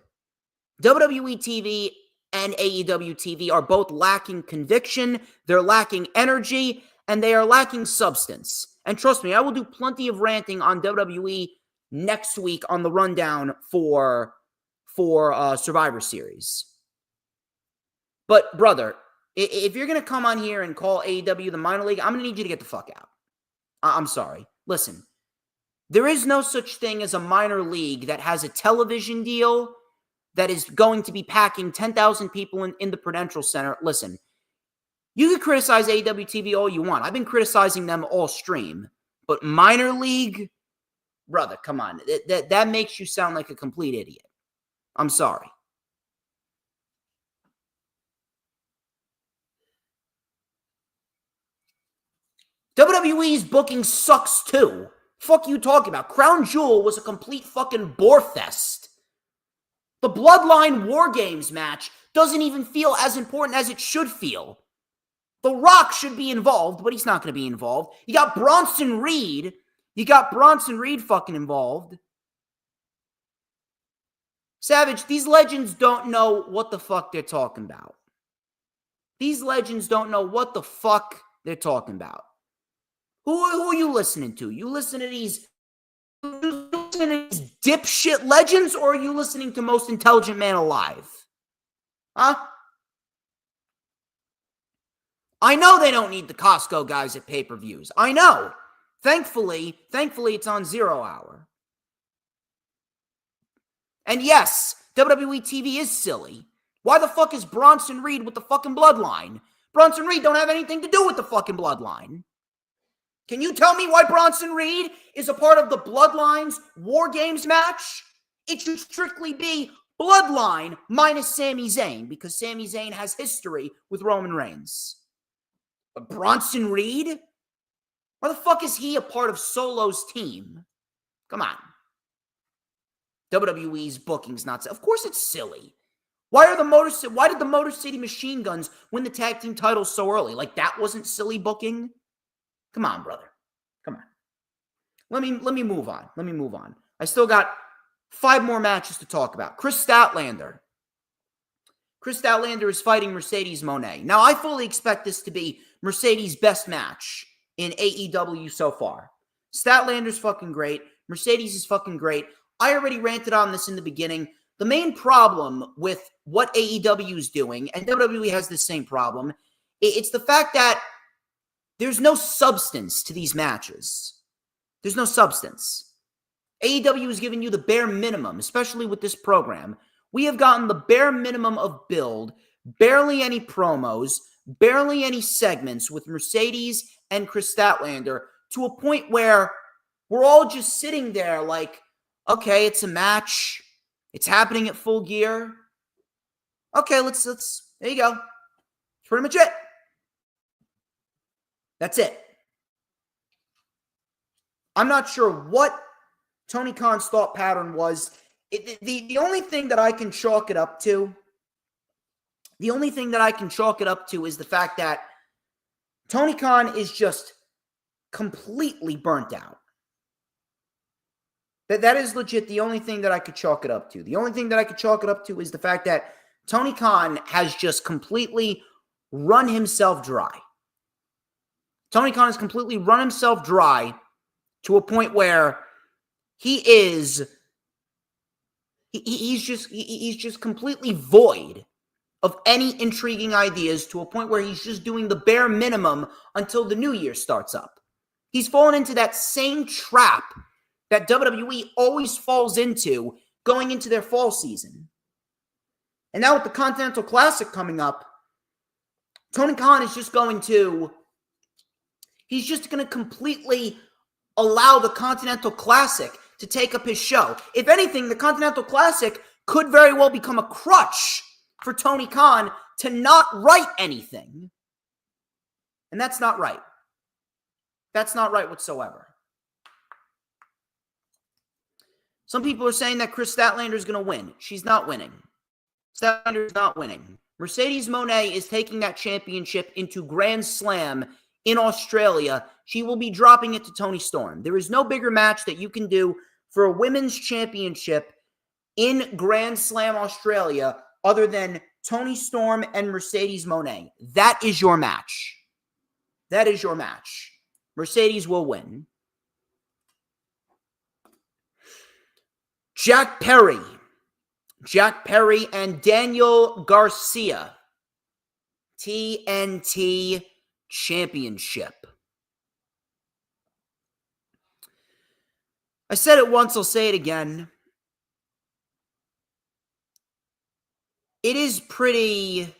WWE TV and AEW TV are both lacking conviction, they're lacking energy, and they are lacking substance. And trust me, I will do plenty of ranting on WWE next week on the rundown for Survivor Series. But, brother, if you're going to come on here and call AEW the minor league, I'm going to need you to get the fuck out. I'm sorry. Listen, There is no such thing as a minor league that has a television deal that is going to be packing 10,000 people in the Prudential Center. Listen, you can criticize AEW TV all you want. I've been criticizing them all stream. But minor league, brother, come on. That makes you sound like a complete idiot. I'm sorry. WWE's booking sucks too. Fuck you talking about? Crown Jewel was a complete fucking bore fest. The Bloodline War Games match doesn't even feel as important as it should feel. The Rock should be involved, but he's not going to be involved. You got Bronson Reed. Fucking involved. Savage, these legends don't know what the fuck they're talking about. These legends don't know what the fuck they're talking about. Who are you listening to? You listening to these dipshit legends, or are you listening to most intelligent man alive? Huh? I know they don't need the Costco guys at pay-per-views. I know. Thankfully, it's on 0 hour. And yes, WWE TV is silly. Why the fuck is Bronson Reed with the fucking Bloodline? Bronson Reed don't have anything to do with the fucking Bloodline. Can you tell me why Bronson Reed is a part of the Bloodline's War Games match? It should strictly be Bloodline minus Sami Zayn, because Sami Zayn has history with Roman Reigns. But Bronson Reed? Why the fuck is he a part of Solo's team? Come on. WWE's booking's not... Of course it's silly. Why did the Motor City Machine Guns win the tag team titles so early? Like, that wasn't silly booking? Come on, brother. Come on. Let me move on. I still got 5 more matches to talk about. Kris Statlander. Kris Statlander is fighting Merecedes Mone. Now, I fully expect this to be Mercedes' best match in AEW so far. Statlander's fucking great. Mercedes is fucking great. I already ranted on this in the beginning. The main problem with what AEW is doing, and WWE has the same problem, it's the fact that there's no substance to these matches. There's no substance. AEW is giving you the bare minimum, especially with this program. We have gotten the bare minimum of build, barely any promos, barely any segments with Mercedes and Kris Statlander, to a point where we're all just sitting there like, okay, it's a match. It's happening at Full Gear. Okay, let's there you go. That's pretty much it. That's it. I'm not sure what Tony Khan's thought pattern was. The only thing that I can chalk it up to, is the fact that Tony Khan is just completely burnt out. That is legit the only thing that I could chalk it up to. The only thing that I could chalk it up to is the fact that Tony Khan has just completely run himself dry. Tony Khan has completely run himself dry to a point where he's just completely void of any intriguing ideas, to a point where he's just doing the bare minimum until the new year starts up. He's fallen into that same trap that WWE always falls into going into their fall season. And now with the Continental Classic coming up, Tony Khan is just going to completely allow the Continental Classic to take up his show. If anything, the Continental Classic could very well become a crutch for Tony Khan to not write anything. And that's not right. That's not right whatsoever. Some people are saying that Kris Statlander is going to win. She's not winning. Statlander is not winning. Merecedes Mone is taking that championship into Grand Slam in Australia. She will be dropping it to Toni Storm. There is no bigger match that you can do for a women's championship in Grand Slam Australia other than Toni Storm and Mercedes Mone. That is your match. That is your match. Mercedes will win. Jack Perry and Daniel Garcia. TNT Championship. I said it once, I'll say it again. It is pretty...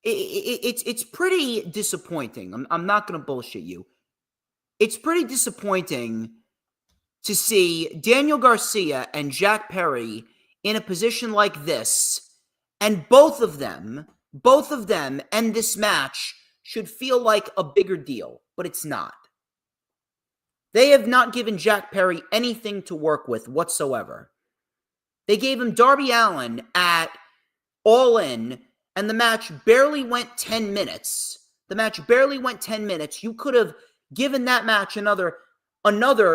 It's pretty disappointing. I'm not going to bullshit you. It's pretty disappointing to see Daniel Garcia and Jack Perry in a position like this, and both of them and this match should feel like a bigger deal, but it's not. They have not given Jack Perry anything to work with whatsoever. They gave him Darby Allin at All In, and the match barely went 10 minutes. You could have given that match another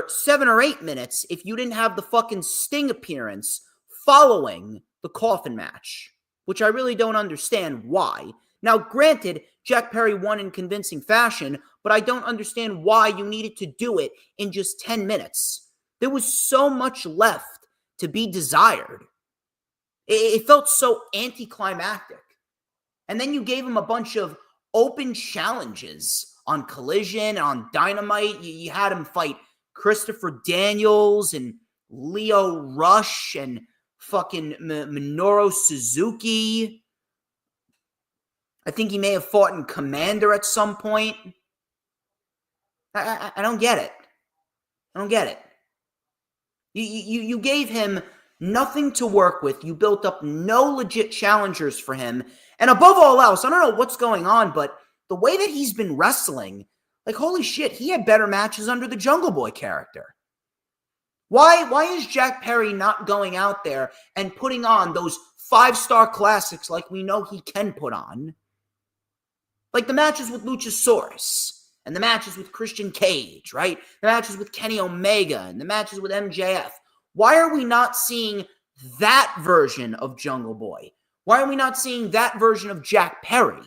7 or 8 minutes if you didn't have the fucking Sting appearance following the coffin match, which I really don't understand why. Now, granted, Jack Perry won in convincing fashion, but I don't understand why you needed to do it in just 10 minutes. There was so much left to be desired. It felt so anticlimactic. And then you gave him a bunch of open challenges on Collision, on Dynamite. You had him fight Christopher Daniels and Leo Rush and fucking Minoru Suzuki. I think he may have fought in Commander at some point. I don't get it. You gave him nothing to work with. You built up no legit challengers for him. And above all else, I don't know what's going on, but the way that he's been wrestling, like, holy shit, he had better matches under the Jungle Boy character. Why is Jack Perry not going out there and putting on those 5-star classics like we know he can put on? Like the matches with Luchasaurus, and the matches with Christian Cage, right? The matches with Kenny Omega, and the matches with MJF. Why are we not seeing that version of Jungle Boy? Why are we not seeing that version of Jack Perry?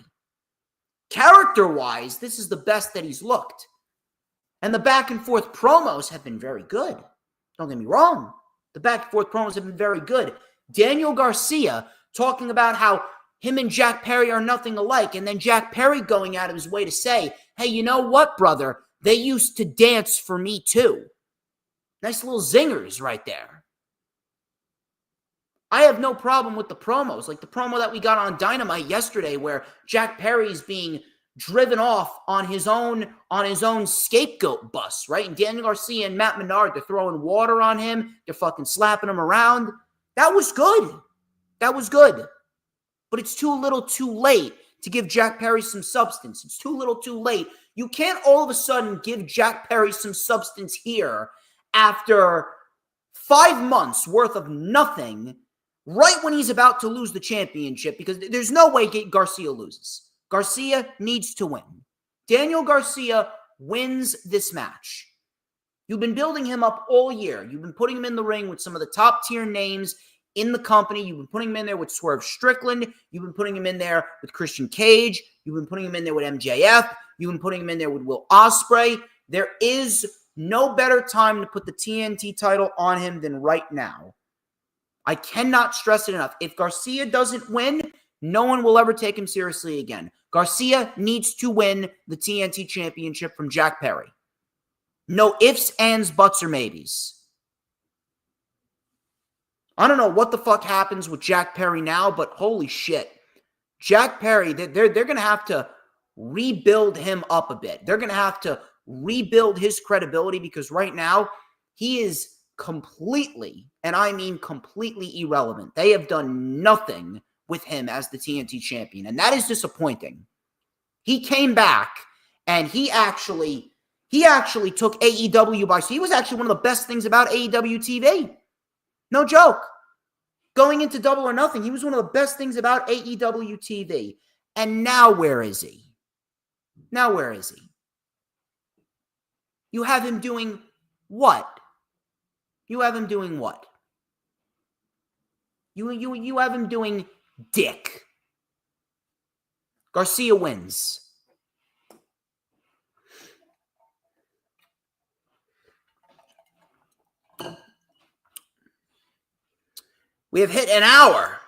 Character-wise, this is the best that he's looked. And the back-and-forth promos have been very good. Don't get me wrong. The back-and-forth promos have been very good. Daniel Garcia talking about how him and Jack Perry are nothing alike, and then Jack Perry going out of his way to say, hey, you know what, brother? They used to dance for me too. Nice little zingers right there. I have no problem with the promos, like the promo that we got on Dynamite yesterday where Jack Perry's being driven off on his own scapegoat bus, right? And Daniel Garcia and Matt Menard, they're throwing water on him. They're fucking slapping him around. That was good. But it's too little too late to give Jack Perry some substance. It's too little too late. You can't all of a sudden give Jack Perry some substance here after 5 months worth of nothing right when he's about to lose the championship, because there's no way Garcia loses. Garcia needs to win. Daniel Garcia wins this match. You've been building him up all year. You've been putting him in the ring with some of the top tier names in the company. You've been putting him in there with Swerve Strickland. You've been putting him in there with Christian Cage. You've been putting him in there with MJF. You've been putting him in there with Will Ospreay. There is no better time to put the TNT title on him than right now. I cannot stress it enough. If Garcia doesn't win, no one will ever take him seriously again. Garcia needs to win the TNT championship from Jack Perry. No ifs, ands, buts, or maybes. I don't know what the fuck happens with Jack Perry now, but holy shit. Jack Perry, they're going to have to rebuild him up a bit. They're going to have to rebuild his credibility, because right now he is completely, and I mean completely, irrelevant. They have done nothing with him as the TNT champion, and that is disappointing. He came back and he actually took AEW by. So he was actually one of the best things about AEW TV. No joke. Going into Double or Nothing, he was one of the best things about AEW TV. And now where is he? You have him doing what? You have him doing dick. Garcia wins. We have hit an hour.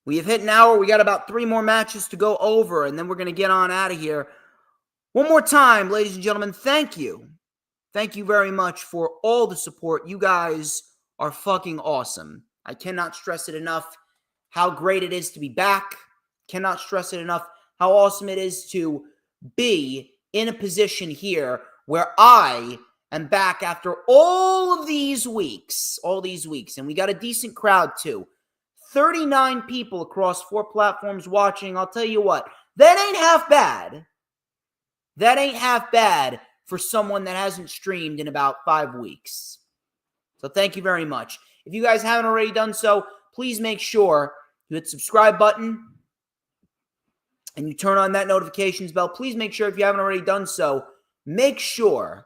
We got about 3 more matches to go over, and then we're going to get on out of here. One more time, ladies and gentlemen, thank you. Thank you very much for all the support. You guys are fucking awesome. I cannot stress it enough how great it is to be back. Cannot stress it enough how awesome it is to be in a position here where I am back after all these weeks, and we got a decent crowd too. 39 people across 4 platforms watching. I'll tell you what, that ain't half bad. That ain't half bad for someone that hasn't streamed in about 5 weeks. So thank you very much. If you guys haven't already done so, please make sure you hit the subscribe button and you turn on that notifications bell. Please make sure, if you haven't already done so, make sure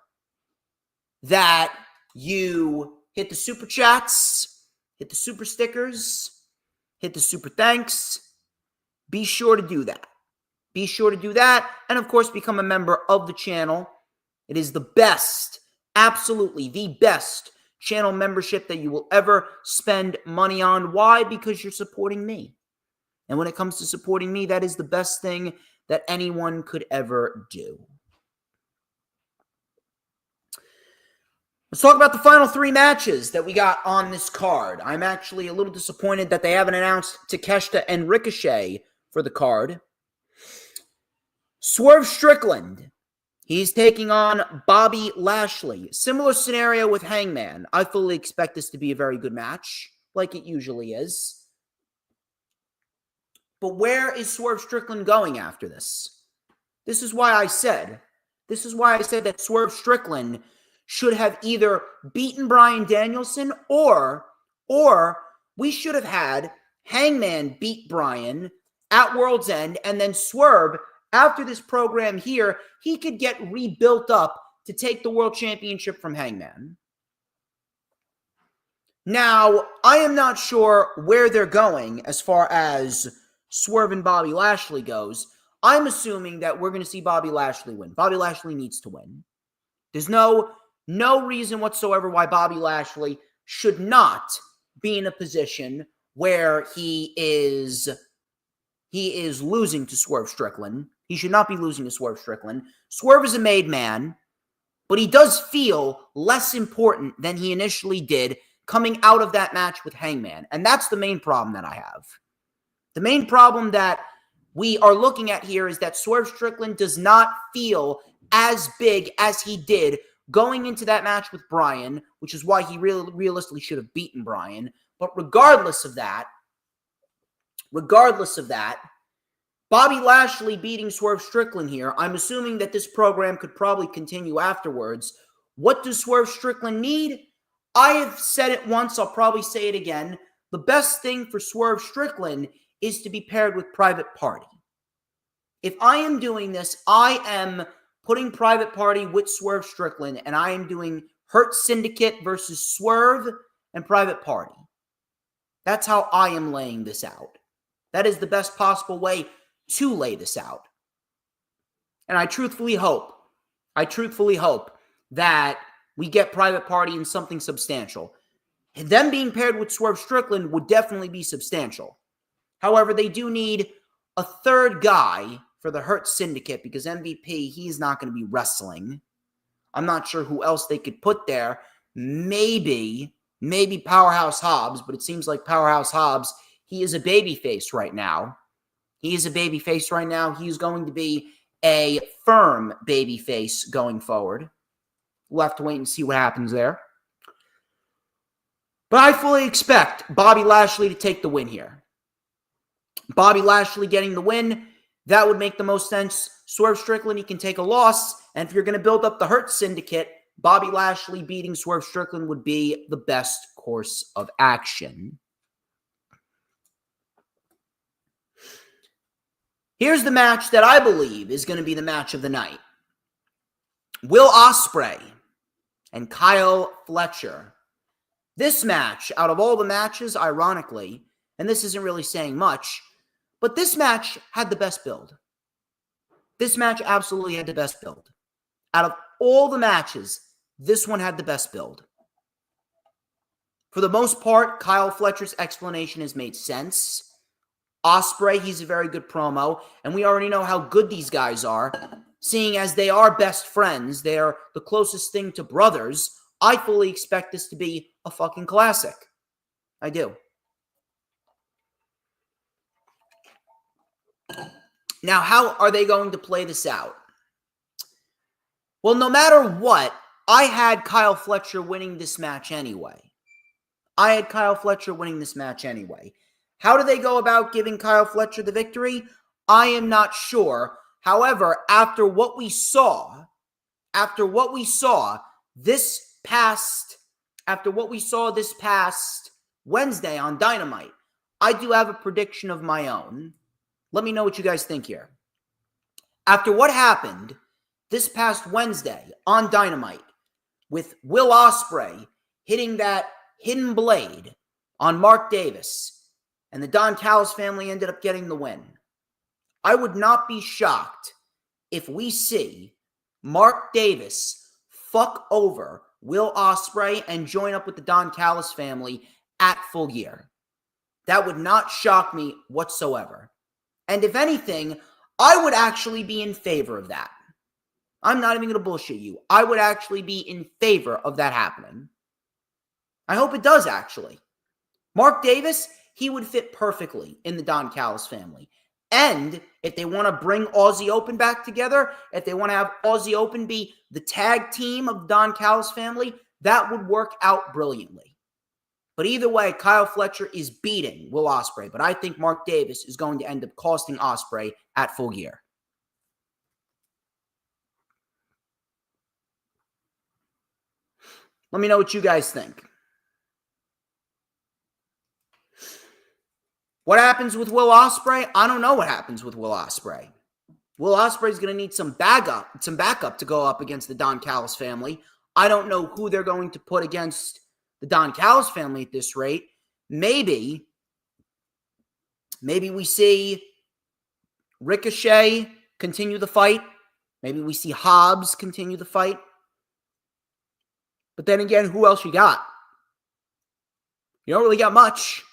that you hit the super chats, hit the super stickers, hit the super thanks. Be sure to do that. Be sure to do that. And of course, become a member of the channel. It is the best, absolutely the best channel membership that you will ever spend money on. Why? Because you're supporting me. And when it comes to supporting me, that is the best thing that anyone could ever do. Let's talk about the final 3 matches that we got on this card. I'm actually a little disappointed that they haven't announced Takeshita and Ricochet for the card. Swerve Strickland. He's taking on Bobby Lashley. Similar scenario with Hangman. I fully expect this to be a very good match, like it usually is. But where is Swerve Strickland going after this? This is why I said that Swerve Strickland should have either beaten Bryan Danielson or we should have had Hangman beat Bryan at World's End, and then Swerve, after this program here, he could get rebuilt up to take the World Championship from Hangman. Now, I am not sure where they're going as far as Swerve and Bobby Lashley goes. I'm assuming that we're going to see Bobby Lashley win. Bobby Lashley needs to win. There's no reason whatsoever why Bobby Lashley should not be in a position where he is losing to Swerve Strickland. He should not be losing to Swerve Strickland. Swerve is a made man, but he does feel less important than he initially did coming out of that match with Hangman. And that's the main problem that I have. The main problem that we are looking at here is that Swerve Strickland does not feel as big as he did going into that match with Bryan, which is why he realistically should have beaten Bryan. But regardless of that, Bobby Lashley beating Swerve Strickland here, I'm assuming that this program could probably continue afterwards. What does Swerve Strickland need? I have said it once, I'll probably say it again. The best thing for Swerve Strickland is to be paired with Private Party. If I am doing this, I am putting Private Party with Swerve Strickland, and I am doing Hurt Syndicate versus Swerve and Private Party. That's how I am laying this out. That is the best possible way to lay this out. And I truthfully hope that we get Private Party in something substantial. Them being paired with Swerve Strickland would definitely be substantial. However, they do need a third guy for the Hurt Syndicate because MVP, he's not going to be wrestling. I'm not sure who else they could put there. Maybe Powerhouse Hobbs, but it seems like Powerhouse Hobbs, he is a babyface right now. He's going to be a firm babyface going forward. We'll have to wait and see what happens there. But I fully expect Bobby Lashley to take the win here. Bobby Lashley getting the win, that would make the most sense. Swerve Strickland, he can take a loss. And if you're going to build up the Hurt Syndicate, Bobby Lashley beating Swerve Strickland would be the best course of action. Here's the match that I believe is going to be the match of the night. Will Ospreay and Kyle Fletcher. This match, out of all the matches, ironically, and this isn't really saying much, but this match had the best build. This match absolutely had the best build. Out of all the matches, this one had the best build. For the most part, Kyle Fletcher's explanation has made sense. Ospreay, he's a very good promo, and we already know how good these guys are. seeing as they are best friends, they're the closest thing to brothers, I fully expect this to be a fucking classic. I do. Now, how are they going to play this out? Well, no matter what, I had Kyle Fletcher winning this match anyway. How do they go about giving Kyle Fletcher the victory? I am not sure. However, after what we saw this past Wednesday on Dynamite, I do have a prediction of my own. Let me know what you guys think here. After what happened this past Wednesday on Dynamite with Will Ospreay hitting that hidden blade on Mark Davis, and the Don Callis family ended up getting the win, I would not be shocked if we see Mark Davis fuck over Will Ospreay and join up with the Don Callis family at Full Gear. That would not shock me whatsoever. And if anything, I would actually be in favor of that. I'm not even going to bullshit you. I would actually be in favor of that happening. I hope it does, actually. Mark Davis, he would fit perfectly in the Don Callis family. And if they want to bring Aussie Open back together, if they want to have Aussie Open be the tag team of the Don Callis family, that would work out brilliantly. But either way, Kyle Fletcher is beating Will Ospreay. But I think Mark Davis is going to end up costing Ospreay at Full Gear. Let me know what you guys think. What happens with Will Ospreay? I don't know what happens with Will Ospreay. Will Ospreay is going to need some backup to go up against the Don Callis family. I don't know who they're going to put against the Don Callis family at this rate. Maybe we see Ricochet continue the fight. Maybe we see Hobbs continue the fight. But then again, who else you got? You don't really got much.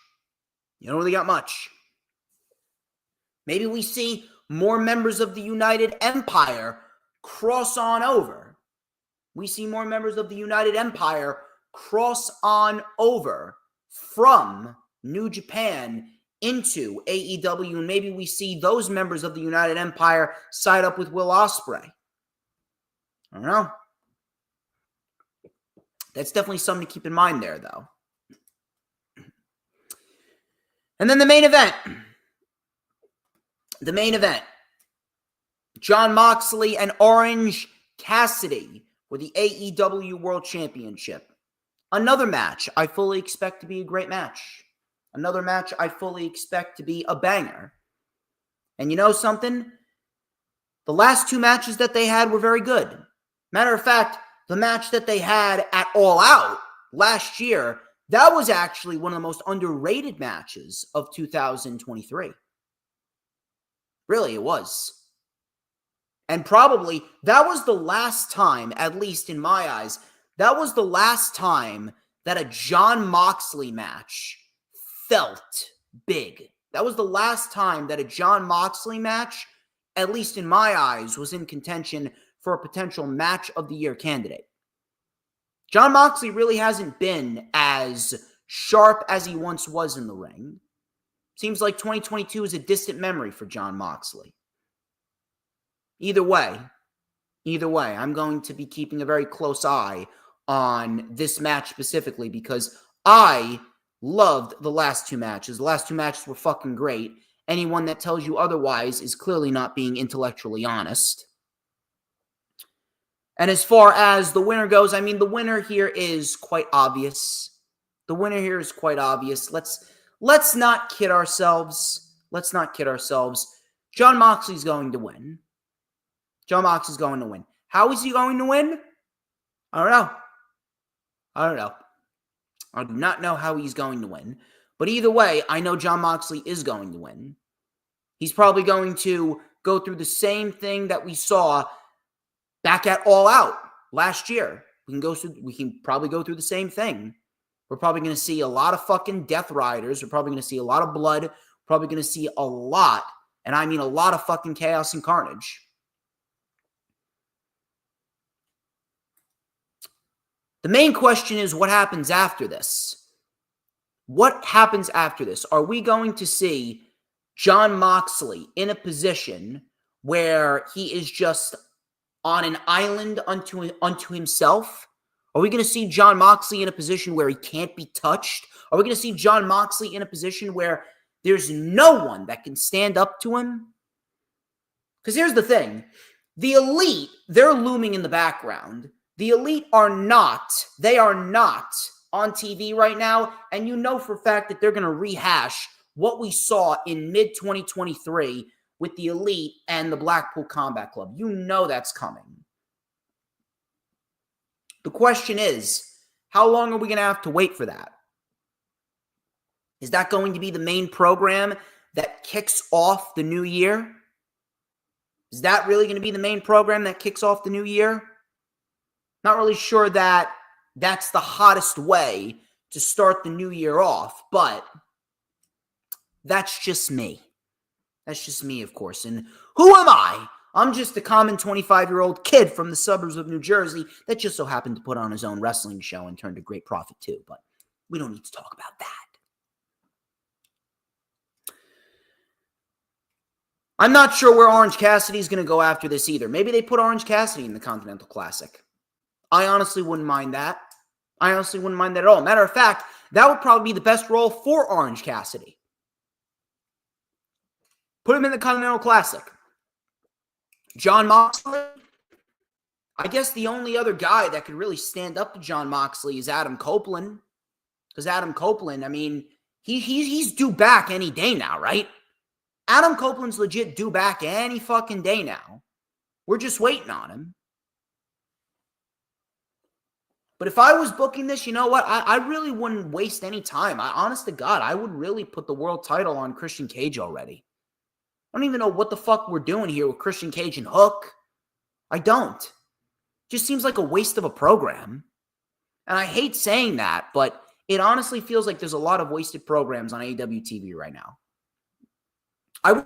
Maybe we see more members of the United Empire cross on over. From New Japan into AEW, and maybe we see those members of the United Empire side up with Will Ospreay. I don't know. That's definitely something to keep in mind there, though. And then the main event. Jon Moxley and Orange Cassidy for the AEW World Championship. Another match I fully expect to be a great match. Another match I fully expect to be a banger. And you know something? The last two matches that they had were very good. Matter of fact, the match that they had at All Out last year, that was actually one of the most underrated matches of 2023. Really, it was. And probably that was the last time, at least in my eyes, that was the last time that a Jon Moxley match felt big. That was the last time that a Jon Moxley match, at least in my eyes, was in contention for a potential match of the year candidate. Jon Moxley really hasn't been as sharp as he once was in the ring. Seems like 2022 is a distant memory for Jon Moxley. Either way, I'm going to be keeping a very close eye on this match specifically because I loved the last two matches. The last two matches were fucking great. Anyone that tells you otherwise is clearly not being intellectually honest. And as far as the winner goes, I mean, the winner here is quite obvious. Let's not kid ourselves. Jon Moxley's going to win. How is he going to win? I don't know. I do not know how he's going to win. But either way, I know Jon Moxley is going to win. He's probably going to go through the same thing that we saw back at All Out last year. We can probably go through the same thing. We're probably going to see a lot of fucking Death Riders. We're probably going to see a lot of blood. We're probably going to see a lot, and I mean a lot of fucking chaos and carnage. The main question is, what happens after this? What happens after this? Are we going to see Jon Moxley in a position where he is just on an island unto himself? Are we going to see Jon Moxley in a position where he can't be touched? Are we going to see Jon Moxley in a position where there's no one that can stand up to him? Because here's the thing. The Elite, they're looming in the background. The Elite are not on TV right now, and you know for a fact that they're going to rehash what we saw in mid-2023 with the Elite and the Blackpool Combat Club. You know that's coming. The question is, how long are we going to have to wait for that? Is that going to be the main program that kicks off the new year? Is that really going to be the main program that kicks off the new year? Not really sure that that's the hottest way to start the new year off, but that's just me. That's just me, of course. And who am I? I'm just a common 25-year-old kid from the suburbs of New Jersey that just so happened to put on his own wrestling show and turned a great profit too, but we don't need to talk about that. I'm not sure where Orange Cassidy is going to go after this either. Maybe they put Orange Cassidy in the Continental Classic. I honestly wouldn't mind that. I honestly wouldn't mind that at all. Matter of fact, that would probably be the best role for Orange Cassidy. Put him in the Continental Classic. Jon Moxley, I guess the only other guy that could really stand up to Jon Moxley is Adam Copeland. Because Adam Copeland, I mean, he's due back any day now, right? Adam Copeland's legit due back any fucking day now. We're just waiting on him. But if I was booking this, you know what? I really wouldn't waste any time. Honest to God, I would really put the world title on Christian Cage already. I don't even know what the fuck we're doing here with Christian Cage and Hook. I don't. Just seems like a waste of a program. And I hate saying that, but it honestly feels like there's a lot of wasted programs on AEW TV right now. I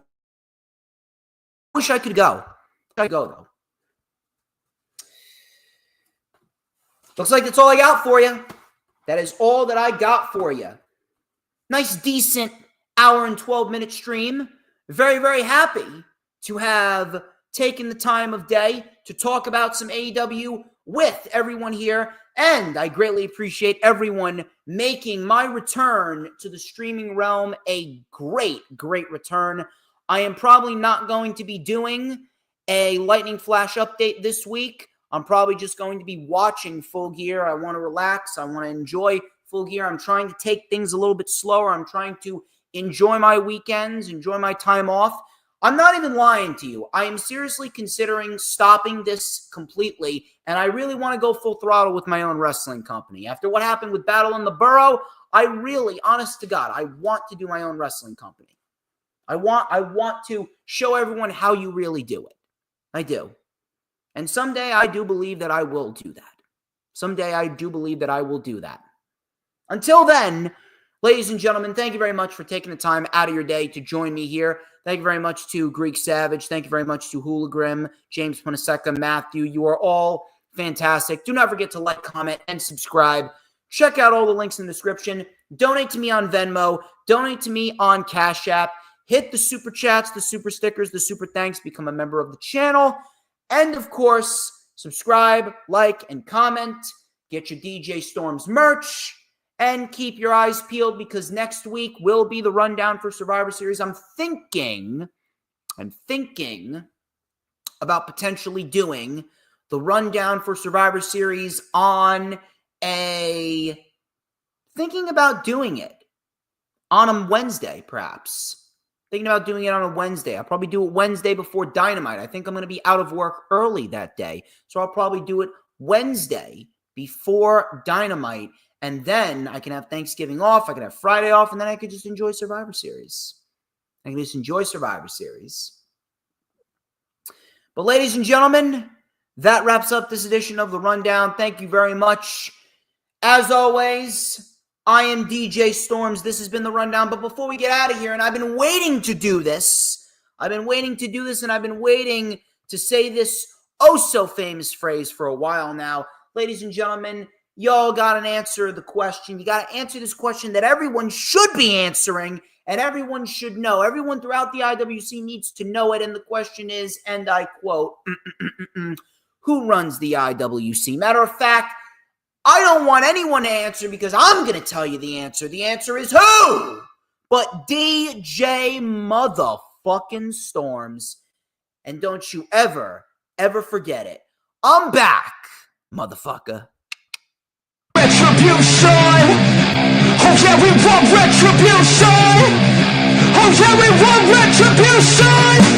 wish I could go. I'd go, though. Looks like that's all I got for you. That is all that I got for you. Nice, decent hour and 12-minute stream. Very, very happy to have taken the time of day to talk about some AEW with everyone here. And I greatly appreciate everyone making my return to the streaming realm a great, great return. I am probably not going to be doing a Lightning Flash update this week. I'm probably just going to be watching Full Gear. I want to relax. I want to enjoy Full Gear. I'm trying to take things a little bit slower. I'm trying to enjoy my weekends, enjoy my time off. I'm not even lying to you. I am seriously considering stopping this completely, and I really want to go full throttle with my own wrestling company. After what happened with Battle in the Borough, I really, honest to God, I want to do my own wrestling company. I want to show everyone how you really do it. I do. And someday I do believe that I will do that. Someday I do believe that I will do that. Until then, ladies and gentlemen, thank you very much for taking the time out of your day to join me here. Thank you very much to Greek Savage. Thank you very much to Hoolagrim, James Ponaseka, Matthew. You are all fantastic. Do not forget to like, comment, and subscribe. Check out all the links in the description. Donate to me on Venmo. Donate to me on Cashapp. Hit the super chats, the super stickers, the super thanks. Become a member of the channel. And, of course, subscribe, like, and comment. Get your DJ Storms merch. And keep your eyes peeled because next week will be the rundown for Survivor Series. I'm thinking about potentially doing the rundown for Survivor Series on thinking about doing it on a Wednesday, perhaps. Thinking about doing it on a Wednesday. I'll probably do it Wednesday before Dynamite. I think I'm going to be out of work early that day. So I'll probably do it Wednesday before Dynamite. And then I can have Thanksgiving off. I can have Friday off. And then I could just enjoy Survivor Series. But ladies and gentlemen, that wraps up this edition of The Rundown. Thank you very much. As always, I am DJ Storms. This has been The Rundown. But before we get out of here, and I've been waiting to do this. And I've been waiting to say this oh so famous phrase for a while now. Ladies and gentlemen, y'all got to answer the question. You got to answer this question that everyone should be answering and everyone should know. Everyone throughout the IWC needs to know it. And the question is, and I quote, who runs the IWC? Matter of fact, I don't want anyone to answer because I'm going to tell you the answer. The answer is who? But DJ motherfucking Storms. And don't you ever forget it. I'm back, motherfucker. Retribution. Oh yeah, we want retribution. Oh yeah, we want retribution.